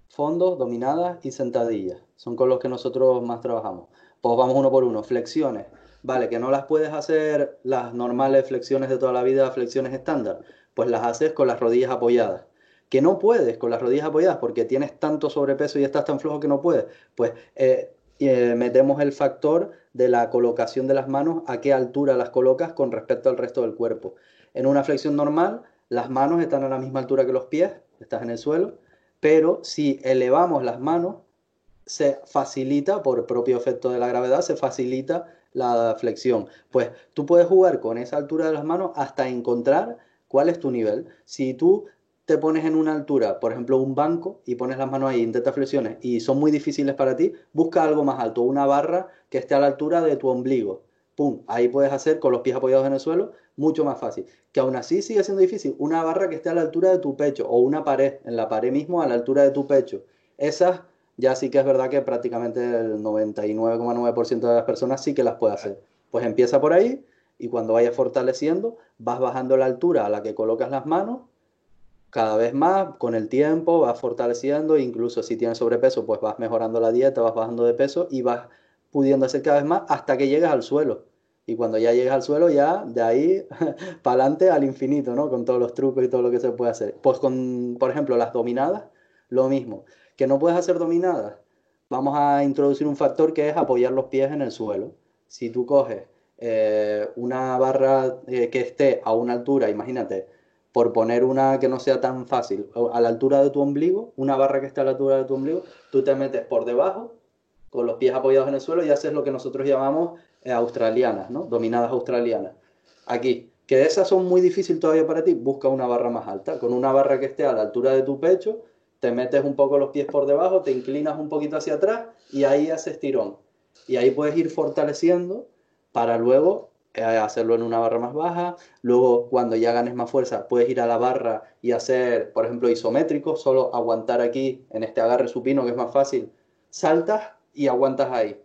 fondos, dominadas y sentadillas. Son con los que nosotros más trabajamos. Pues vamos uno por uno. Flexiones. Vale, que no las puedes hacer las normales flexiones de toda la vida, flexiones estándar. Pues las haces con las rodillas apoyadas. Que no puedes con las rodillas apoyadas porque tienes tanto sobrepeso y estás tan flojo que no puedes. Pues metemos el factor de la colocación de las manos, a qué altura las colocas con respecto al resto del cuerpo. En una flexión normal, las manos están a la misma altura que los pies, estás en el suelo, pero si elevamos las manos, se facilita, por propio efecto de la gravedad, se facilita la flexión. Pues tú puedes jugar con esa altura de las manos hasta encontrar cuál es tu nivel. Si tú te pones en una altura, por ejemplo, un banco, y pones las manos ahí, intentas flexiones, y son muy difíciles para ti, busca algo más alto, una barra que esté a la altura de tu ombligo. Pum, ahí puedes hacer con los pies apoyados en el suelo, mucho más fácil. Que aún así sigue siendo difícil, una barra que esté a la altura de tu pecho, o una pared, en la pared mismo a la altura de tu pecho. Esas ya sí que es verdad que prácticamente el 99,9% de las personas sí que las puede hacer. Pues empieza por ahí y cuando vayas fortaleciendo, vas bajando la altura a la que colocas las manos, cada vez más, con el tiempo vas fortaleciendo, incluso si tienes sobrepeso, pues vas mejorando la dieta, vas bajando de peso y vas pudiendo hacer cada vez más hasta que llegues al suelo. Y cuando ya llegues al suelo, ya de ahí para adelante al infinito, ¿no? Con todos los trucos y todo lo que se puede hacer. Pues con, por ejemplo, las dominadas, lo mismo. Que no puedes hacer dominadas, vamos a introducir un factor que es apoyar los pies en el suelo. Si tú coges una barra que esté a una altura, imagínate, por poner una que no sea tan fácil, a la altura de tu ombligo, una barra que esté a la altura de tu ombligo, tú te metes por debajo, con los pies apoyados en el suelo y haces lo que nosotros llamamos australianas, ¿no? Dominadas australianas. Aquí, Que esas son muy difíciles todavía para ti, busca una barra más alta. Con una barra que esté a la altura de tu pecho, te metes un poco los pies por debajo, te inclinas un poquito hacia atrás y ahí haces tirón. Y ahí puedes ir fortaleciendo para luego hacerlo en una barra más baja. Luego, cuando ya ganes más fuerza, puedes ir a la barra y hacer, por ejemplo, isométrico, solo aguantar aquí en este agarre supino, que es más fácil. Saltas y aguantas ahí.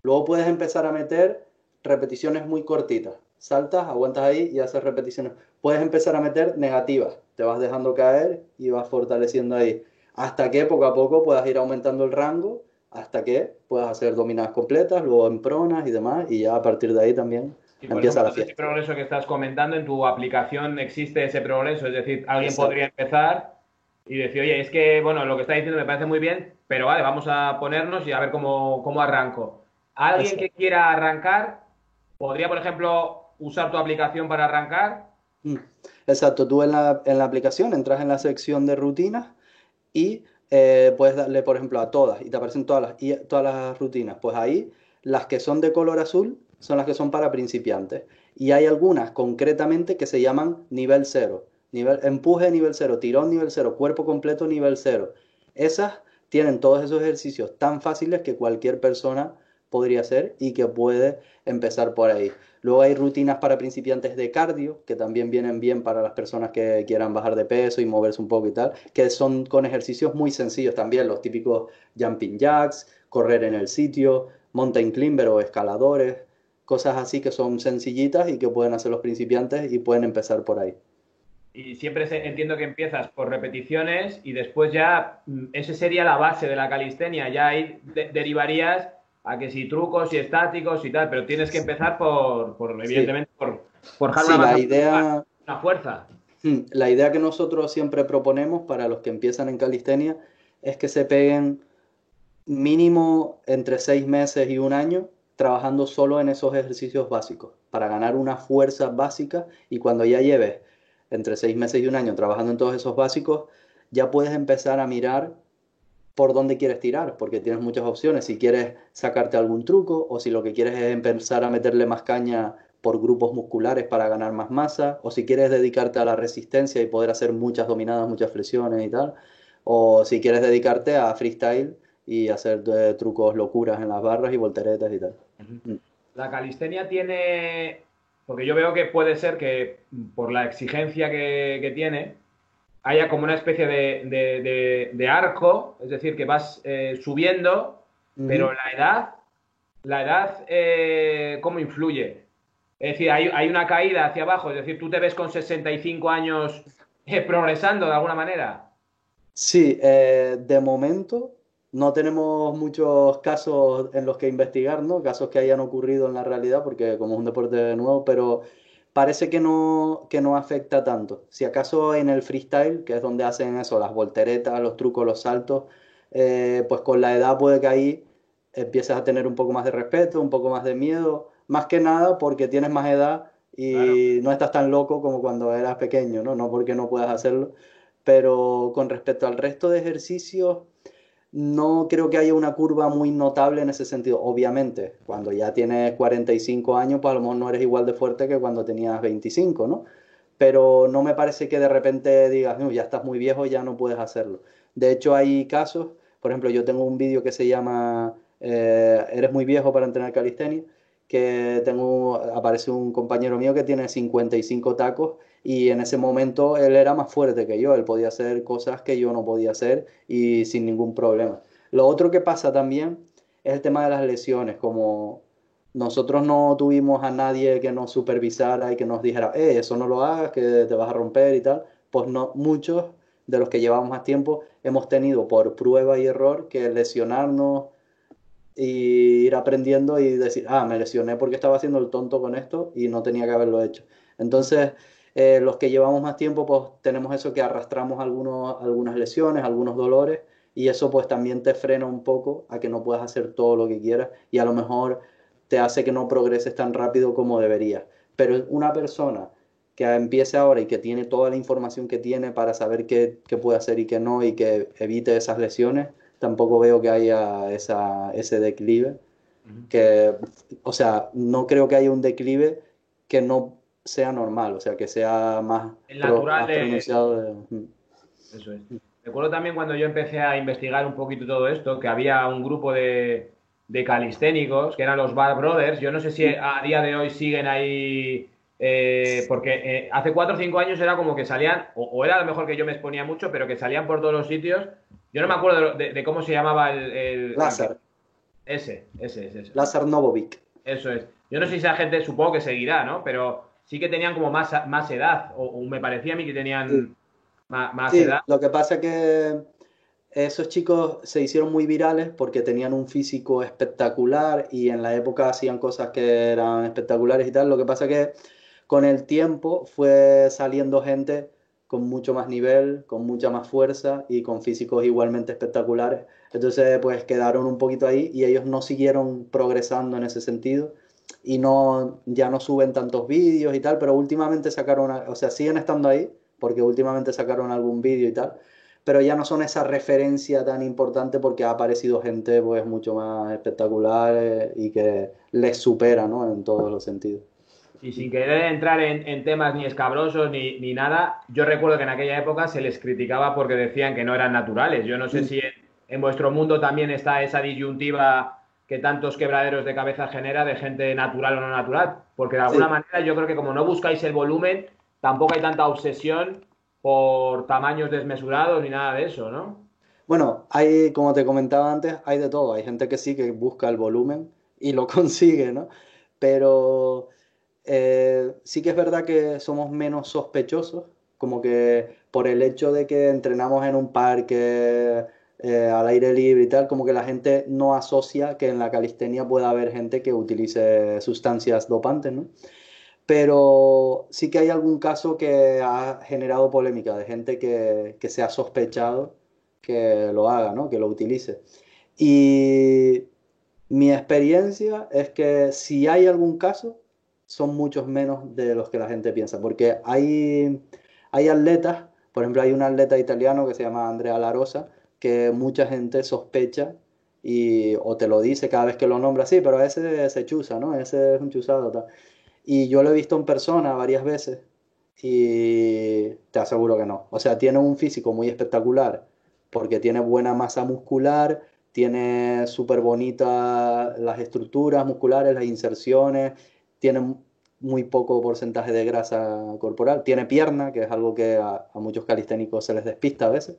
Luego puedes empezar a meter repeticiones muy cortitas. Saltas, aguantas ahí y haces repeticiones. Puedes empezar a meter negativas. Te vas dejando caer y vas fortaleciendo ahí. Hasta que poco a poco puedas ir aumentando el rango, hasta que puedas hacer dominadas completas, luego en pronas y demás. Y ya a partir de ahí también Y por empieza ejemplo, la todo ese fiesta. progreso que estás comentando, en tu aplicación existe ese progreso, es decir, alguien podría Exacto, empezar y decir, oye, es que, bueno, lo que está diciendo me parece muy bien, pero vale, vamos a ponernos y a ver cómo arranco. Alguien que exacto. quiera arrancar, podría, por ejemplo, usar tu aplicación para arrancar. Mm. Exacto, tú en la aplicación entras en la sección de rutinas y puedes darle, por ejemplo, a todas y te aparecen todas las rutinas. Pues ahí las que son de color azul son las que son para principiantes y hay algunas concretamente que se llaman nivel cero, empuje nivel cero, tirón nivel cero, cuerpo completo nivel cero. Esas tienen todos esos ejercicios tan fáciles que cualquier persona podría hacer y que puede empezar por ahí. Luego hay rutinas para principiantes de cardio, que también vienen bien para las personas que quieran bajar de peso y moverse un poco y tal, que son con ejercicios muy sencillos también, los típicos jumping jacks, correr en el sitio, mountain climber o escaladores, cosas así que son sencillitas y que pueden hacer los principiantes y pueden empezar por ahí. Y siempre entiendo que empiezas por repeticiones y después ya, esa sería la base de la calistenia. Ya ahí derivarías a que si trucos y estáticos y tal, pero tienes que empezar Sí, evidentemente, por forjar una sí, masa muscular, una fuerza. la idea que nosotros siempre proponemos para los que empiezan en calistenia es que se peguen mínimo entre 6 meses y un año trabajando solo en esos ejercicios básicos para ganar una fuerza básica y cuando ya lleves entre 6 meses y un año trabajando en todos esos básicos, ya puedes empezar a mirar por dónde quieres tirar, porque tienes muchas opciones. Si quieres sacarte algún truco o si lo que quieres es empezar a meterle más caña por grupos musculares para ganar más masa, o si quieres dedicarte a la resistencia y poder hacer muchas dominadas, muchas flexiones y tal, o si quieres dedicarte a freestyle y hacer trucos locuras en las barras y volteretas y tal. Mm. La calistenia tiene, porque yo veo que puede ser que por la exigencia que tiene, haya como una especie de arco, es decir, que vas subiendo, pero Ujú. la edad, ¿cómo influye? Es decir, hay una caída hacia abajo, es decir, tú te ves con 65 años progresando de alguna manera. Sí, de momento no tenemos muchos casos en los que investigar, ¿no? Casos que hayan ocurrido en la realidad, porque como es un deporte nuevo, pero parece que no afecta tanto. Si acaso en el freestyle, que es donde hacen eso, las volteretas, los trucos, los saltos, pues con la edad puede que ahí empieces a tener un poco más de respeto, un poco más de miedo, más que nada porque tienes más edad Claro. y no estás tan loco como cuando eras pequeño, ¿no? No porque no puedas hacerlo, pero con respecto al resto de ejercicios, no creo que haya una curva muy notable en ese sentido. Obviamente, cuando ya tienes 45 años, pues a lo mejor no eres igual de fuerte que cuando tenías 25, ¿no? Pero no me parece que de repente digas, "No, ya estás muy viejo, ya no puedes hacerlo". De hecho, hay casos, por ejemplo, yo tengo un vídeo que se llama Eres muy viejo para entrenar calistenia, que aparece un compañero mío que tiene 55 tacos y en ese momento él era más fuerte que yo, él podía hacer cosas que yo no podía hacer y sin ningún problema. Lo otro que pasa también es el tema de las lesiones, como nosotros no tuvimos a nadie que nos supervisara y que nos dijera, eso no lo hagas, que te vas a romper y tal, pues no, muchos de los que llevamos más tiempo hemos tenido por prueba y error que lesionarnos y ir aprendiendo y decir, me lesioné porque estaba haciendo el tonto con esto y no tenía que haberlo hecho. Entonces, los que llevamos más tiempo, pues tenemos eso que arrastramos algunas lesiones, algunos dolores, y eso pues también te frena un poco a que no puedas hacer todo lo que quieras y a lo mejor te hace que no progreses tan rápido como deberías. Pero una persona que empiece ahora y que tiene toda la información que tiene para saber qué puede hacer y qué no y que evite esas lesiones, tampoco veo que haya ese declive, Ujú. que, o sea, no creo que haya un declive que no sea normal, o sea, que sea El natural más de... pronunciado. Eso es. Recuerdo también cuando yo empecé a investigar un poquito todo esto, que había un grupo de calisténicos, que eran los Bar Brothers. Yo no sé si a día de hoy siguen ahí, porque hace 4 o 5 años era como que salían, o era a lo mejor que yo me exponía mucho, pero que salían por todos los sitios. Yo no me acuerdo de cómo se llamaba el que... Lázaro, Ese es, eso. Lázaro Novovic. Eso es. Yo no sé si esa gente, supongo que seguirá, ¿no? Pero sí que tenían como más edad, o me parecía a mí que Sí, tenían más edad. sí, lo que pasa es que esos chicos se hicieron muy virales porque tenían un físico espectacular y en la época hacían cosas que eran espectaculares y tal. Lo que pasa es que con el tiempo fue saliendo gente con mucho más nivel, con mucha más fuerza y con físicos igualmente espectaculares. Entonces, pues quedaron un poquito ahí y ellos no siguieron progresando en ese sentido y no, ya no suben tantos vídeos y tal, pero últimamente sacaron, o sea, siguen estando ahí porque últimamente sacaron algún vídeo y tal, pero ya no son esa referencia tan importante porque ha aparecido gente pues mucho más espectacular y que les supera, ¿no? En todos los sentidos. Y sin querer entrar en temas ni escabrosos ni nada, yo recuerdo que en aquella época se les criticaba porque decían que no eran naturales. Yo no sé Mm, si en vuestro mundo también está esa disyuntiva que tantos quebraderos de cabeza genera de gente natural o no natural, porque de alguna sí, manera yo creo que como no buscáis el volumen, tampoco hay tanta obsesión por tamaños desmesurados ni nada de eso, ¿no? bueno, hay, como te comentaba antes, hay de todo. Hay gente que sí que busca el volumen y lo consigue, ¿no? Pero sí que es verdad que somos menos sospechosos, como que por el hecho de que entrenamos en un parque, al aire libre y tal, como que la gente no asocia que en la calistenia pueda haber gente que utilice sustancias dopantes, ¿no? Pero sí que hay algún caso que ha generado polémica de gente que se ha sospechado que lo haga, ¿no? Que lo utilice. Y mi experiencia es que si hay algún caso, son muchos menos de los que la gente piensa, porque hay atletas, por ejemplo, hay un atleta italiano que se llama Andrea La Rosa, que mucha gente sospecha y o te lo dice cada vez que lo nombra, sí, pero ese se chusa, ¿no? Ese es un chusado, tal. Y yo lo he visto en persona varias veces y te aseguro que no. O sea, tiene un físico muy espectacular porque tiene buena masa muscular, tiene súper bonitas las estructuras musculares, las inserciones, tiene muy poco porcentaje de grasa corporal, tiene pierna, que es algo que a muchos calisténicos se les despista a veces.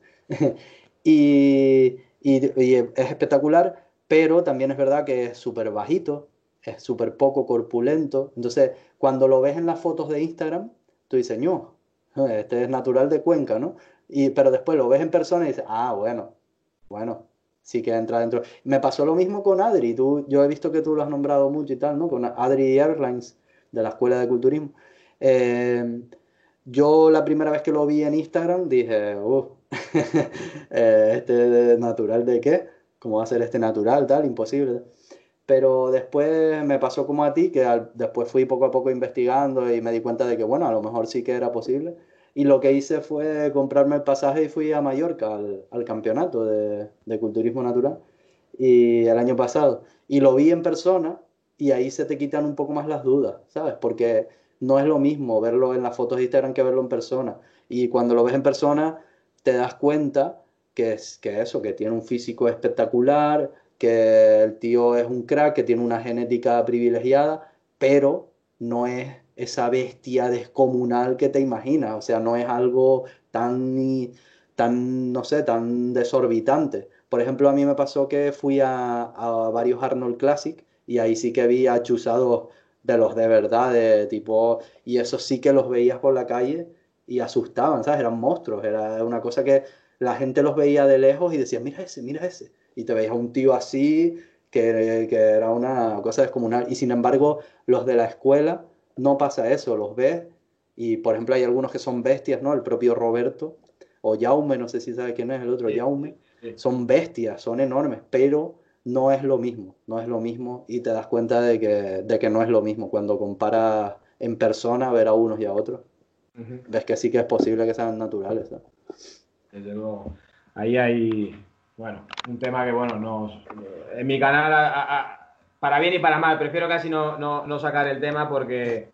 Y es espectacular, pero también es verdad que es súper bajito, es súper poco corpulento. Entonces, cuando lo ves en las fotos de Instagram, tú dices, no, este es natural de Cuenca, ¿no? Pero después lo ves en persona y dices, ah, bueno, sí que entra dentro. Me pasó lo mismo con Adri. Yo he visto que tú lo has nombrado mucho y tal, ¿no? Con Adri Airlines, de la Escuela de Culturismo. Eh, yo la primera vez que lo vi en Instagram dije, ¿este natural de qué? ¿Cómo va a ser este natural, tal? Imposible. Pero después me pasó como a ti, que después fui poco a poco investigando y me di cuenta de que, bueno, a lo mejor sí que era posible. Y lo que hice fue comprarme el pasaje y fui a Mallorca al campeonato de culturismo natural y el año pasado. Y lo vi en persona y ahí se te quitan un poco más las dudas, ¿sabes? Porque no es lo mismo verlo en las fotos de Instagram que verlo en persona. Y cuando lo ves en persona te das cuenta que eso, que tiene un físico espectacular, que el tío es un crack, que tiene una genética privilegiada, pero no es esa bestia descomunal que te imaginas, o sea, no es algo tan, no sé, tan desorbitante. Por ejemplo, a mí me pasó que fui a varios Arnold Classic y ahí sí que vi a chuzados de los de verdad, de tipo, y eso sí que los veías por la calle y asustaban, ¿sabes? Eran monstruos, era una cosa que la gente los veía de lejos y decía, mira ese, mira ese. Y te veías a un tío así que era una cosa descomunal. Y sin embargo, los de la escuela no pasa eso, los ves y por ejemplo hay algunos que son bestias, ¿no? El propio Roberto o Jaume, no sé si sabes quién es el otro, Sí, Jaume, sí, sí. son bestias, son enormes, pero no es lo mismo, no es lo mismo y te das cuenta de que no es lo mismo cuando comparas en persona ver a unos y a otros. Ujú. Ves que sí que es posible que sean naturales, ¿sabes? Desde luego. Ahí hay, bueno, un tema que, bueno, en mi canal, para bien y para mal, prefiero casi no sacar el tema porque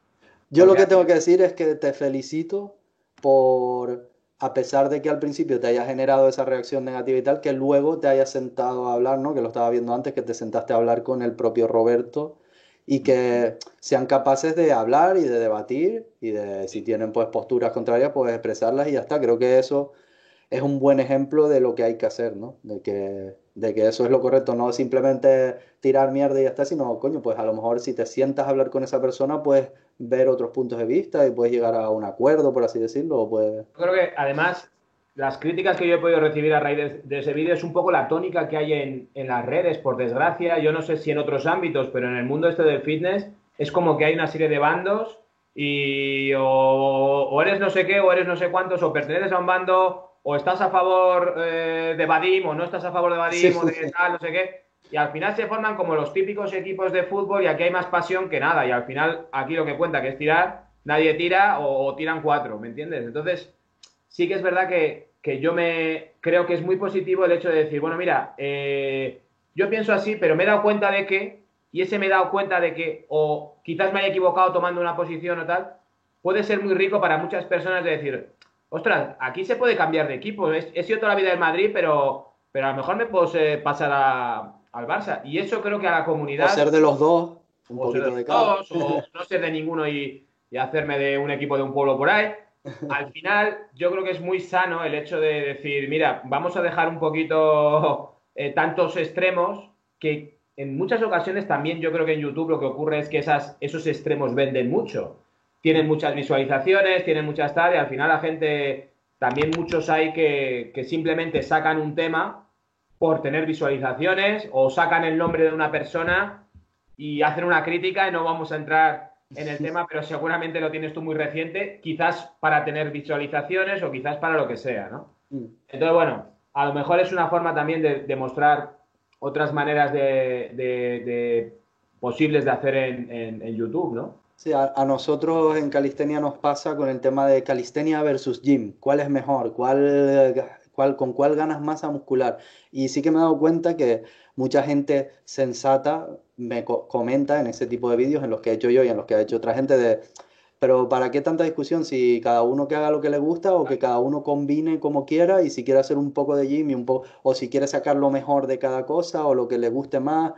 Yo lo Porque que tengo que decir es que te felicito por, a pesar de que al principio te haya generado esa reacción negativa y tal, que luego te hayas sentado a hablar, ¿no? Que lo estaba viendo antes, que te sentaste a hablar con el propio Roberto y que sean capaces de hablar y de debatir y de, si tienen pues posturas contrarias, pues expresarlas y ya está. Creo que eso es un buen ejemplo de lo que hay que hacer, ¿no? De que eso es lo correcto, no simplemente tirar mierda y ya está, sino, coño, pues a lo mejor si te sientas a hablar con esa persona, puedes ver otros puntos de vista y puedes llegar a un acuerdo, por así decirlo, o pues... yo creo que además las críticas que yo he podido recibir a raíz de ese vídeo es un poco la tónica que hay en las redes, por desgracia. Yo no sé si en otros ámbitos, pero en el mundo este del fitness es como que hay una serie de bandos y o eres no sé qué, o eres no sé cuántos, o perteneces a un bando, o estás a favor de Vadim, o no estás a favor de Sí, Vadim, o de tal, no sé qué. Y al final se forman como los típicos equipos de fútbol y aquí hay más pasión que nada. Y al final aquí lo que cuenta que es tirar, nadie tira o tiran cuatro, ¿me entiendes? Entonces sí que es verdad que yo me creo que es muy positivo el hecho de decir, bueno, mira, yo pienso así, pero me he dado cuenta de que, y ese me he dado cuenta de que, o quizás me haya equivocado tomando una posición o tal, puede ser muy rico para muchas personas de decir, ostras, aquí se puede cambiar de equipo. He sido toda la vida del Madrid, pero a lo mejor me puedo pasar al Barça. Y eso creo que a la o comunidad, ser de los dos, un o ser de poquito los de cada. dos, o no ser de ninguno y hacerme de un equipo de un pueblo por ahí, al final yo creo que es muy sano el hecho de decir, mira, vamos a dejar un poquito tantos extremos que en muchas ocasiones también yo creo que en YouTube lo que ocurre es que esos extremos venden mucho. Tienen muchas visualizaciones, tienen muchas tal, y al final la gente, también muchos hay que simplemente sacan un tema por tener visualizaciones o sacan el nombre de una persona y hacen una crítica y no vamos a entrar en el tema, pero seguramente lo tienes tú muy reciente, quizás para tener visualizaciones o quizás para lo que sea, ¿no? Entonces, bueno, a lo mejor es una forma también de mostrar otras maneras posibles de hacer en YouTube, ¿no? Sí, a nosotros en calistenia nos pasa con el tema de calistenia versus gym. ¿Cuál es mejor? ¿Con cuál ganas masa muscular? Y sí que me he dado cuenta que mucha gente sensata me comenta en ese tipo de vídeos en los que he hecho yo y en los que ha hecho otra gente de, pero ¿para qué tanta discusión si cada uno que haga lo que le gusta o que cada uno combine como quiera y si quiere hacer un poco de gym y un poco, o si quiere sacar lo mejor de cada cosa o lo que le guste más,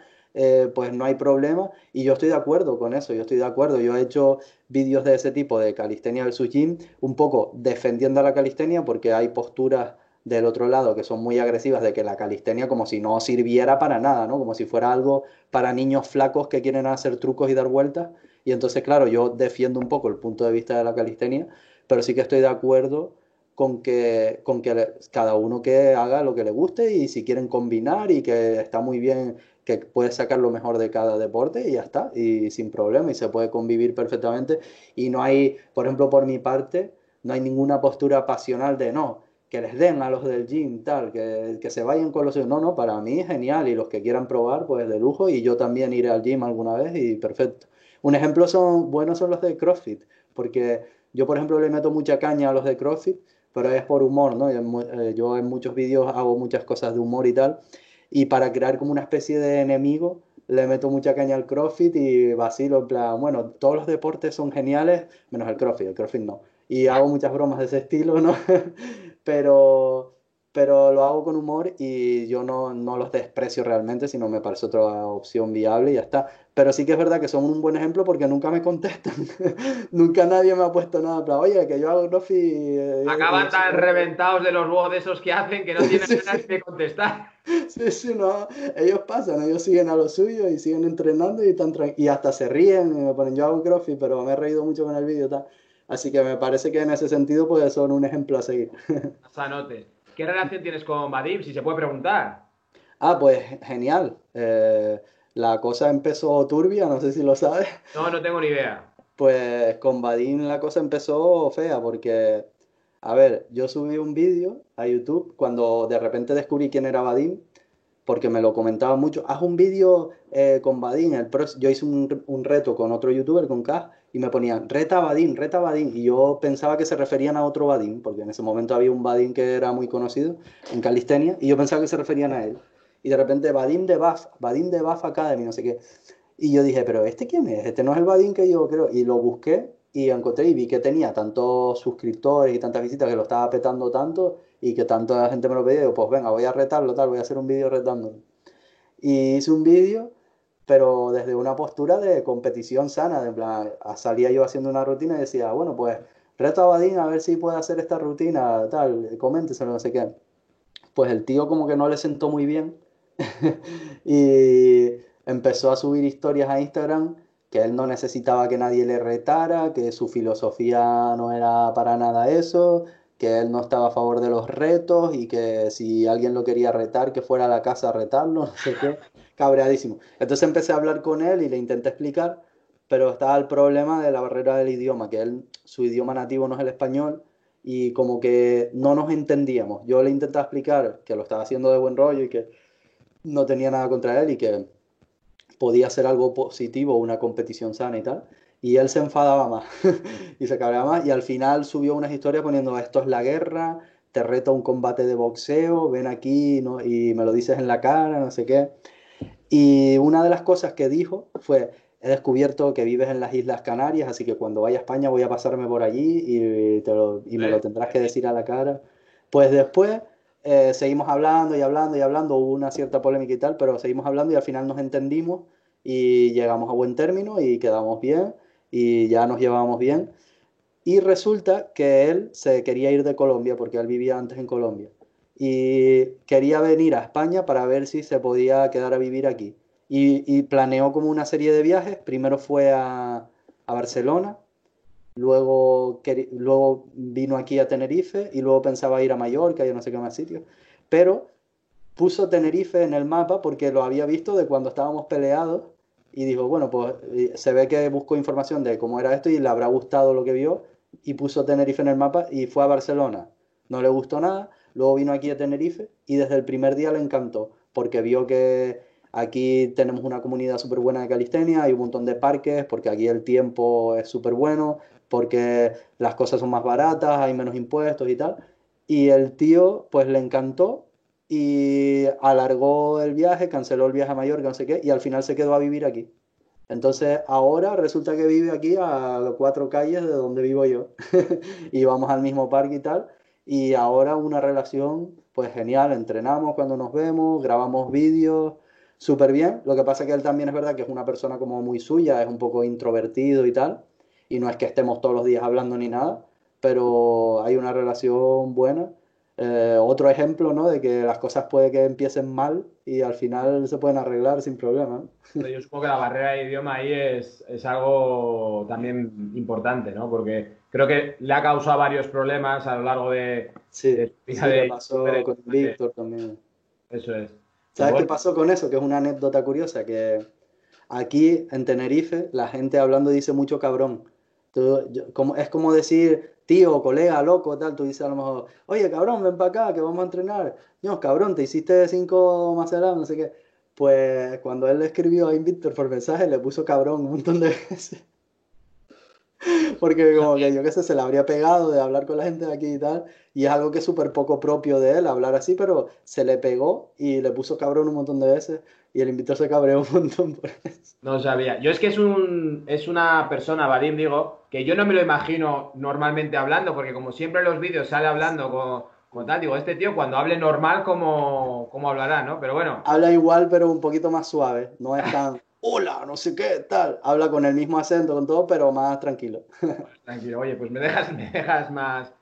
pues no hay problema. Y yo estoy de acuerdo con eso, yo estoy de acuerdo. Yo he hecho vídeos de ese tipo, de calistenia versus gym, un poco defendiendo a la calistenia porque hay posturas del otro lado que son muy agresivas de que la calistenia como si no sirviera para nada, ¿no? Como si fuera algo para niños flacos que quieren hacer trucos y dar vueltas. Y entonces, claro, yo defiendo un poco el punto de vista de la calistenia, pero sí que estoy de acuerdo con que cada uno que haga lo que le guste y si quieren combinar y que está muy bien, que puedes sacar lo mejor de cada deporte y ya está, y sin problema, y se puede convivir perfectamente. Y no hay, por ejemplo, por mi parte, no hay ninguna postura pasional de no, que les den a los del gym, tal, que se vayan con los... No, no, para mí es genial y los que quieran probar, pues de lujo y yo también iré al gym alguna vez y perfecto. Un ejemplo buenos son los de CrossFit, porque yo, por ejemplo, le meto mucha caña a los de CrossFit, pero es por humor, ¿no? Yo en muchos vídeos hago muchas cosas de humor y tal, y para crear como una especie de enemigo, le meto mucha caña al CrossFit y vacilo, en plan, bueno, todos los deportes son geniales, menos el CrossFit no. Y hago muchas bromas de ese estilo, ¿no? Pero, pero lo hago con humor y yo no los desprecio realmente, sino me parece otra opción viable y ya está. Pero sí que es verdad que son un buen ejemplo porque nunca me contestan. Nunca nadie me ha puesto nada. En plan, oye, que yo hago CrossFit y Acaban eso. tan reventados de los huevos de esos que hacen que no tienen Sí, ganas sí, de contestar. sí, sí, no. Ellos pasan, ellos siguen a lo suyo y siguen entrenando y, y hasta se ríen. Y me ponen, yo hago CrossFit, pero me he reído mucho con el vídeo y tal. Así que me parece que en ese sentido pues son un ejemplo a seguir. Sanotes. ¿Qué relación tienes con Vadim? Si se puede preguntar. Ah, pues genial. La cosa empezó turbia, no sé si lo sabes. No, no tengo ni idea. Pues con Vadim la cosa empezó fea porque, a ver, yo subí un vídeo a YouTube cuando de repente descubrí quién era Vadim, porque me lo comentaba mucho. Haz un vídeo con Vadim. Yo hice un reto con otro youtuber, con K, y me ponían, reta a Vadim, reta a Vadim. Y yo pensaba que se referían a otro Vadim, porque en ese momento había un Vadim que era muy conocido en calistenia, y yo pensaba que se referían a él. Y de repente, Vadim de Buff Academy, no sé qué. Y yo dije, pero ¿este quién es? Este no es el Vadim que yo creo. Y lo busqué y encontré y vi que tenía tantos suscriptores y tantas visitas que lo estaba petando tanto y que tanta gente me lo pedía. Y digo, pues venga, voy a retarlo, tal, voy a hacer un vídeo retándolo. Y hice un vídeo, pero desde una postura de competición sana, de en plan, salía yo haciendo una rutina y decía, bueno, pues reto a Badín a ver si puede hacer esta rutina, tal, coménteselo, no sé qué. Pues el tío como que no le sentó muy bien y empezó a subir historias a Instagram que él no necesitaba que nadie le retara, que su filosofía no era para nada eso, que él no estaba a favor de los retos y que si alguien lo quería retar, que fuera a la casa a retarlo, no sé qué, cabreadísimo. Entonces empecé a hablar con él y le intenté explicar, pero estaba el problema de la barrera del idioma, que él, su idioma nativo no es el español y como que no nos entendíamos. Yo le intentaba explicar que lo estaba haciendo de buen rollo y que no tenía nada contra él y que podía ser algo positivo, una competición sana y tal. Y él se enfadaba más y se cabreaba más y al final subió unas historias poniendo esto es la guerra, te reto a un combate de boxeo, ven aquí ¿no? y me lo dices en la cara, no sé qué. Y una de las cosas que dijo fue, he descubierto que vives en las Islas Canarias, así que cuando vaya a España voy a pasarme por allí y me lo tendrás que decir a la cara. Pues después seguimos hablando y hablando y hablando, hubo una cierta polémica y tal, pero seguimos hablando y al final nos entendimos y llegamos a buen término y quedamos bien y ya nos llevábamos bien. Y resulta que él se quería ir de Colombia porque él vivía antes en Colombia. Y quería venir a España para ver si se podía quedar a vivir aquí. Y planeó como una serie de viajes. Primero fue a Barcelona, luego vino aquí a Tenerife y luego pensaba ir a Mallorca y a no sé qué más sitios. Pero puso Tenerife en el mapa porque lo había visto de cuando estábamos peleados y dijo, bueno, pues se ve que buscó información de cómo era esto y le habrá gustado lo que vio y puso Tenerife en el mapa y fue a Barcelona. No le gustó nada, luego vino aquí a Tenerife y desde el primer día le encantó porque vio que aquí tenemos una comunidad súper buena de calistenia, hay un montón de parques, porque aquí el tiempo es súper bueno, porque las cosas son más baratas, hay menos impuestos y tal. Y el tío pues le encantó y alargó el viaje, canceló el viaje a Mallorca, no sé qué, y al final se quedó a vivir aquí. Entonces ahora resulta que vive aquí a 4 calles de donde vivo yo. Y vamos al mismo parque y tal. Y ahora una relación pues genial, entrenamos cuando nos vemos, grabamos vídeos, súper bien. Lo que pasa es que él también es verdad que es una persona como muy suya, es un poco introvertido y tal. Y no es que estemos todos los días hablando ni nada, pero hay una relación buena. Otro ejemplo, ¿no? De que las cosas puede que empiecen mal y al final se pueden arreglar sin problema. Yo supongo que la barrera de idioma ahí es algo también importante, ¿no? Porque creo que le ha causado varios problemas a lo largo de Sí, su vida sí, le de youtuber. pasó con Víctor también. Eso es. Pero ¿Sabes qué bueno, pasó con eso? Que es una anécdota curiosa, que aquí en Tenerife la gente hablando dice mucho cabrón. Es como decir tío, colega, loco, tal. Tú dices a lo mejor, oye, cabrón, ven para acá, que vamos a entrenar. No, cabrón, te hiciste 5 Maserati, no sé qué. Pues cuando él le escribió a Víctor por mensaje, le puso cabrón un montón de veces. Porque como que yo qué sé, se le habría pegado de hablar con la gente de aquí y tal, y es algo que es súper poco propio de él, hablar así, pero se le pegó y le puso cabrón un montón de veces, y el invitado se cabreó un montón por eso. no sabía. Yo es que es una persona, Vadim, digo, que yo no me lo imagino normalmente hablando, porque como siempre en los vídeos sale hablando con tal, digo, este tío cuando hable normal, ¿cómo hablará, no? Pero bueno, Habla igual, pero un poquito más suave, no es tan, hola, no sé qué, tal. Habla con el mismo acento, con todo, pero más tranquilo. tranquilo. Oye, pues me dejas más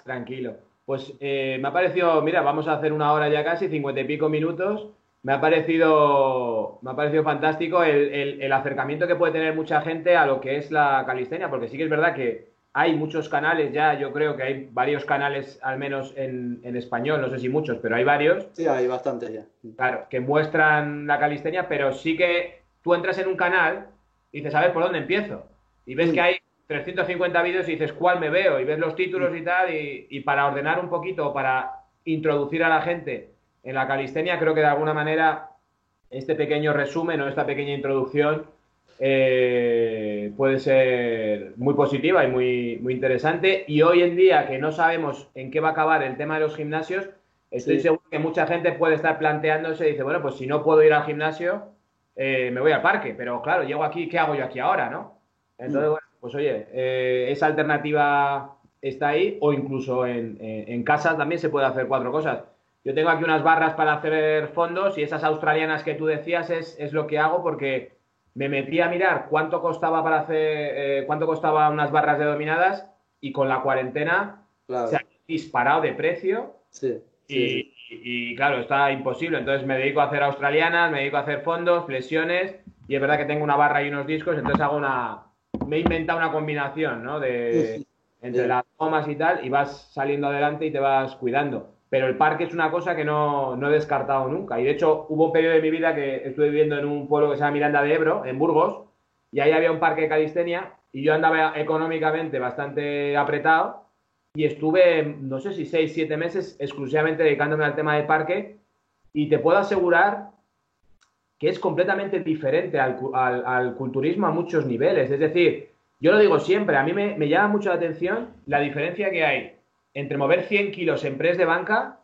tranquilo. Pues me ha parecido, mira, vamos a hacer una hora ya casi, 50 y pico minutos. Me ha parecido fantástico el acercamiento que puede tener mucha gente a lo que es la calistenia, porque sí que es verdad que hay muchos canales ya, yo creo que hay varios canales, al menos en español, no sé si muchos, pero hay varios, Sí, hay bastantes ya. claro, que muestran la calistenia, pero sí que tú entras en un canal y dices, a ver, ¿por dónde empiezo? Y ves que Mm, hay 350 vídeos y dices, ¿cuál me veo? Y ves los mm, títulos y tal, y para ordenar un poquito, para introducir a la gente en la calistenia, creo que de alguna manera este pequeño resumen o esta pequeña introducción puede ser muy positiva y muy interesante. Y hoy en día, que no sabemos en qué va a acabar el tema de los gimnasios, estoy sí. seguro que mucha gente puede estar planteándose, dice, bueno, pues si no puedo ir al gimnasio, me voy al parque, pero claro, llego aquí, ¿qué hago yo aquí ahora, no? Mm. Entonces, bueno. pues oye, esa alternativa está ahí, o incluso en casa también se puede hacer cuatro cosas. Yo tengo aquí unas barras para hacer fondos y esas australianas que tú decías es lo que hago porque me metí a mirar cuánto costaba para hacer, cuánto costaba unas barras de dominadas y con la cuarentena se ha Claro, disparado de precio sí, sí, sí. y, claro, está imposible. Entonces me dedico a hacer australianas, me dedico a hacer fondos, flexiones y es verdad que tengo una barra y unos discos, entonces me he inventado una combinación, ¿no? Entre Bien, las tomas y tal y vas saliendo adelante y te vas cuidando. Pero el parque es una cosa que no he descartado nunca. Y de hecho hubo un periodo de mi vida que estuve viviendo en un pueblo que se llama Miranda de Ebro, en Burgos, y ahí había un parque de calistenia y yo andaba económicamente bastante apretado y estuve, no sé si 6, 7 meses exclusivamente dedicándome al tema de parque y te puedo asegurar que es completamente diferente al culturismo a muchos niveles. Es decir, yo lo digo siempre, a mí me llama mucho la atención la diferencia que hay entre mover 100 kilos en press de banca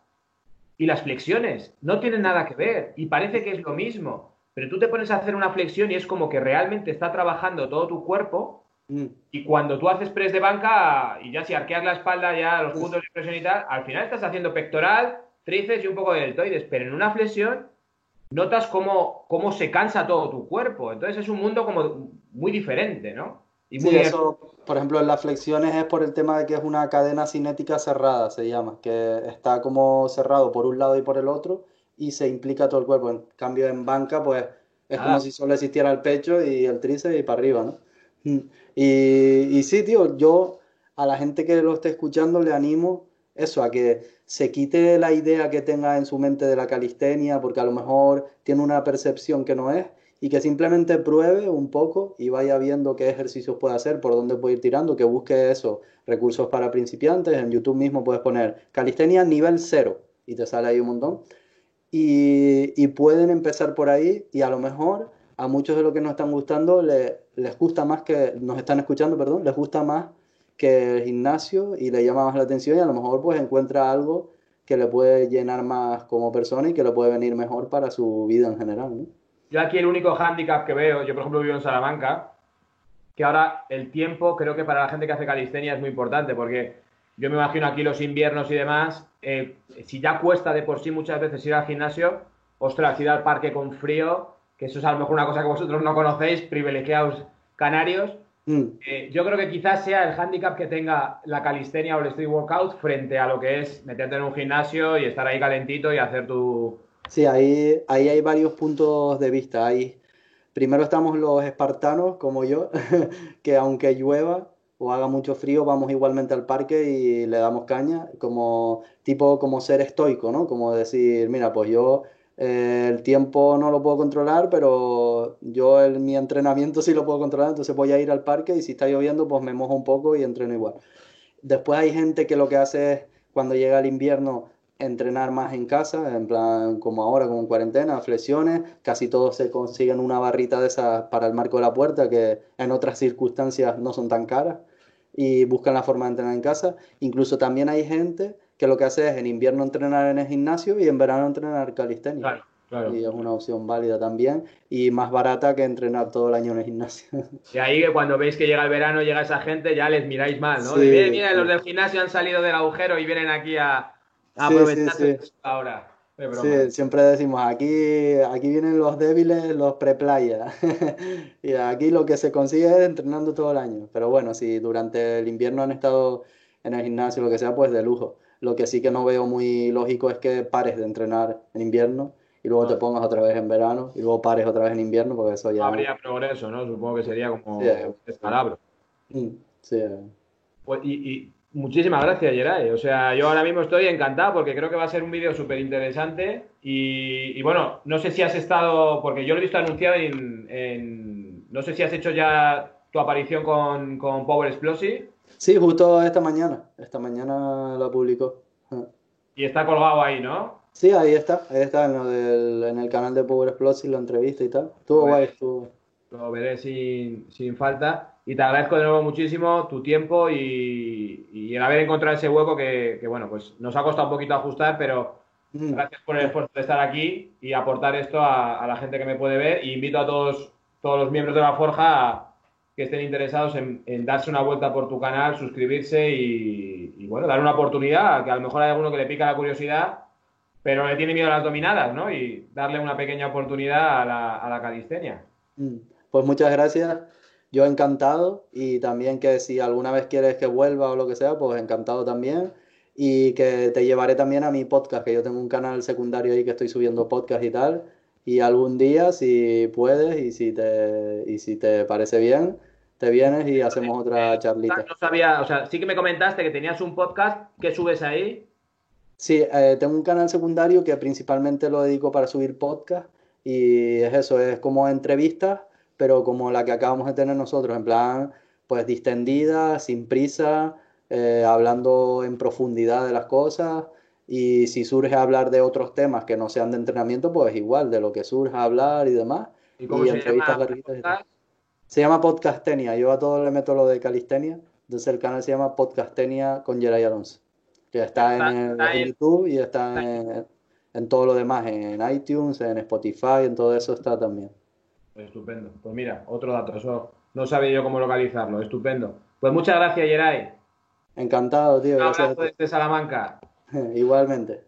y las flexiones. No tienen nada que ver y parece que es lo mismo. Pero tú te pones a hacer una flexión y es como que realmente está trabajando todo tu cuerpo mm, y cuando tú haces press de banca y ya si arqueas la espalda, ya los puntos de presión y tal, al final estás haciendo pectoral, tríceps y un poco de deltoides, pero en una flexión notas cómo se cansa todo tu cuerpo. Entonces es un mundo como muy diferente, ¿no? Y sí, muy... eso, por ejemplo, en las flexiones es por el tema de que es una cadena cinética cerrada, se llama, que está como cerrado por un lado y por el otro y se implica todo el cuerpo. En cambio, en banca, pues es como Nada. si solo existiera el pecho y el tríceps y para arriba, ¿no? Mm. Y sí, tío, yo a la gente que lo esté escuchando le animo eso, a que se quite la idea que tenga en su mente de la calistenia, porque a lo mejor tiene una percepción que no es y que simplemente pruebe un poco y vaya viendo qué ejercicios puede hacer, por dónde puede ir tirando, que busque eso, recursos para principiantes. En YouTube mismo puedes poner calistenia nivel cero y te sale ahí un montón. Y pueden empezar por ahí y a lo mejor a muchos de los que nos están gustando les gusta más que, nos están escuchando, perdón, les gusta más que el gimnasio y le llama más la atención y a lo mejor pues encuentra algo que le puede llenar más como persona y que le puede venir mejor para su vida en general, ¿no? Yo aquí el único hándicap que veo, yo por ejemplo vivo en Salamanca, que ahora el tiempo creo que para la gente que hace calistenia es muy importante, porque yo me imagino aquí los inviernos y demás, si ya cuesta de por sí muchas veces ir al gimnasio, ostras, ir al parque con frío, que eso es a lo mejor una cosa que vosotros no conocéis, privilegiados canarios, Mm. yo creo que quizás sea el hándicap que tenga la calistenia o el street workout frente a lo que es meterte en un gimnasio y estar ahí calentito y hacer tu... Sí, ahí hay varios puntos de vista. Primero estamos los espartanos, como yo, que aunque llueva o haga mucho frío, vamos igualmente al parque y le damos caña, como tipo como ser estoico, ¿no? Como decir, mira, pues yo el tiempo no lo puedo controlar, pero yo mi entrenamiento sí lo puedo controlar, entonces voy a ir al parque y si está lloviendo, pues me mojo un poco y entreno igual. Después hay gente que lo que hace es, cuando llega el invierno, entrenar más en casa, en plan como ahora, como en cuarentena, flexiones. Casi todos se consiguen una barrita de esas para el marco de la puerta, que en otras circunstancias no son tan caras, y buscan la forma de entrenar en casa. Incluso también hay gente que lo que hace es en invierno entrenar en el gimnasio y en verano entrenar calistenia. Claro, claro. Y es una opción válida también y más barata que entrenar todo el año en el gimnasio. Y ahí que cuando veis que llega el verano, llega esa gente, ya les miráis mal, ¿no? De, mira, Sí, mira, los sí. del gimnasio han salido del agujero y vienen aquí a Sí, sí, aprovecharse de sí. esto ahora. Es broma. Sí, siempre decimos, aquí vienen los débiles, los pre-playa. Y aquí lo que se consigue es entrenando todo el año. Pero bueno, si durante el invierno han estado en el gimnasio, lo que sea, pues de lujo. Lo que sí que no veo muy lógico es que pares de entrenar en invierno y luego te No, pongas otra vez en verano y luego pares otra vez en invierno, porque eso no ya... habría progreso, ¿no? Supongo que sería Sí, como un descalabro. sí, Pues, y muchísimas gracias, Geray. O sea, yo ahora mismo estoy encantado porque creo que va a ser un vídeo súper interesante. Y bueno, no sé si has estado, porque yo lo he visto anunciado no sé si has hecho ya tu aparición con Power Explosive sí, justo esta mañana la publicó. y está colgado ahí, ¿no? Sí, ahí está en el canal de Power Explosive, la entrevista y tal. Lo Estuvo guay, veré, estuvo. lo veré sin falta. Y te agradezco de nuevo muchísimo tu tiempo y el haber encontrado ese hueco que, bueno, pues nos ha costado un poquito ajustar, pero Mm. gracias por el esfuerzo de estar aquí y aportar esto a la gente que me puede ver. Y invito a todos los miembros de la Forja que estén interesados en darse una vuelta por tu canal, suscribirse bueno, dar una oportunidad, que a lo mejor hay alguno que le pica la curiosidad, pero le tiene miedo a las dominadas, ¿no? Y darle una pequeña oportunidad a la calistenia. Mm. Pues muchas gracias. Yo encantado y también que si alguna vez quieres que vuelva o lo que sea, pues encantado también. Y que te llevaré también a mi podcast, que yo tengo un canal secundario ahí que estoy subiendo podcast y tal. Y algún día, si puedes y si te parece bien, te vienes y hacemos otra charlita. No sabía, o sea, sí que me comentaste que tenías un podcast que subes ahí. Sí, tengo un canal secundario que principalmente lo dedico para subir podcast y es eso, es como entrevistas, pero como la que acabamos de tener nosotros, en plan, pues distendida, sin prisa, hablando en profundidad de las cosas y si surge hablar de otros temas que no sean de entrenamiento, pues igual, de lo que surja hablar y demás, ¿Y cómo y se entrevistas llama el larguitas y tal. podcast? Se llama Podcastenia, yo a todo le meto lo de calistenia, entonces el canal se llama Podcastenia con Geray Alonso, que Pero está en YouTube y está en todo lo demás, en iTunes, en Spotify, en todo eso está también. Estupendo. Pues mira, otro dato, eso no sabía yo cómo localizarlo. Estupendo. Pues muchas gracias, Geray. Encantado, tío, Un gracias a abrazo ti. desde Salamanca. Igualmente.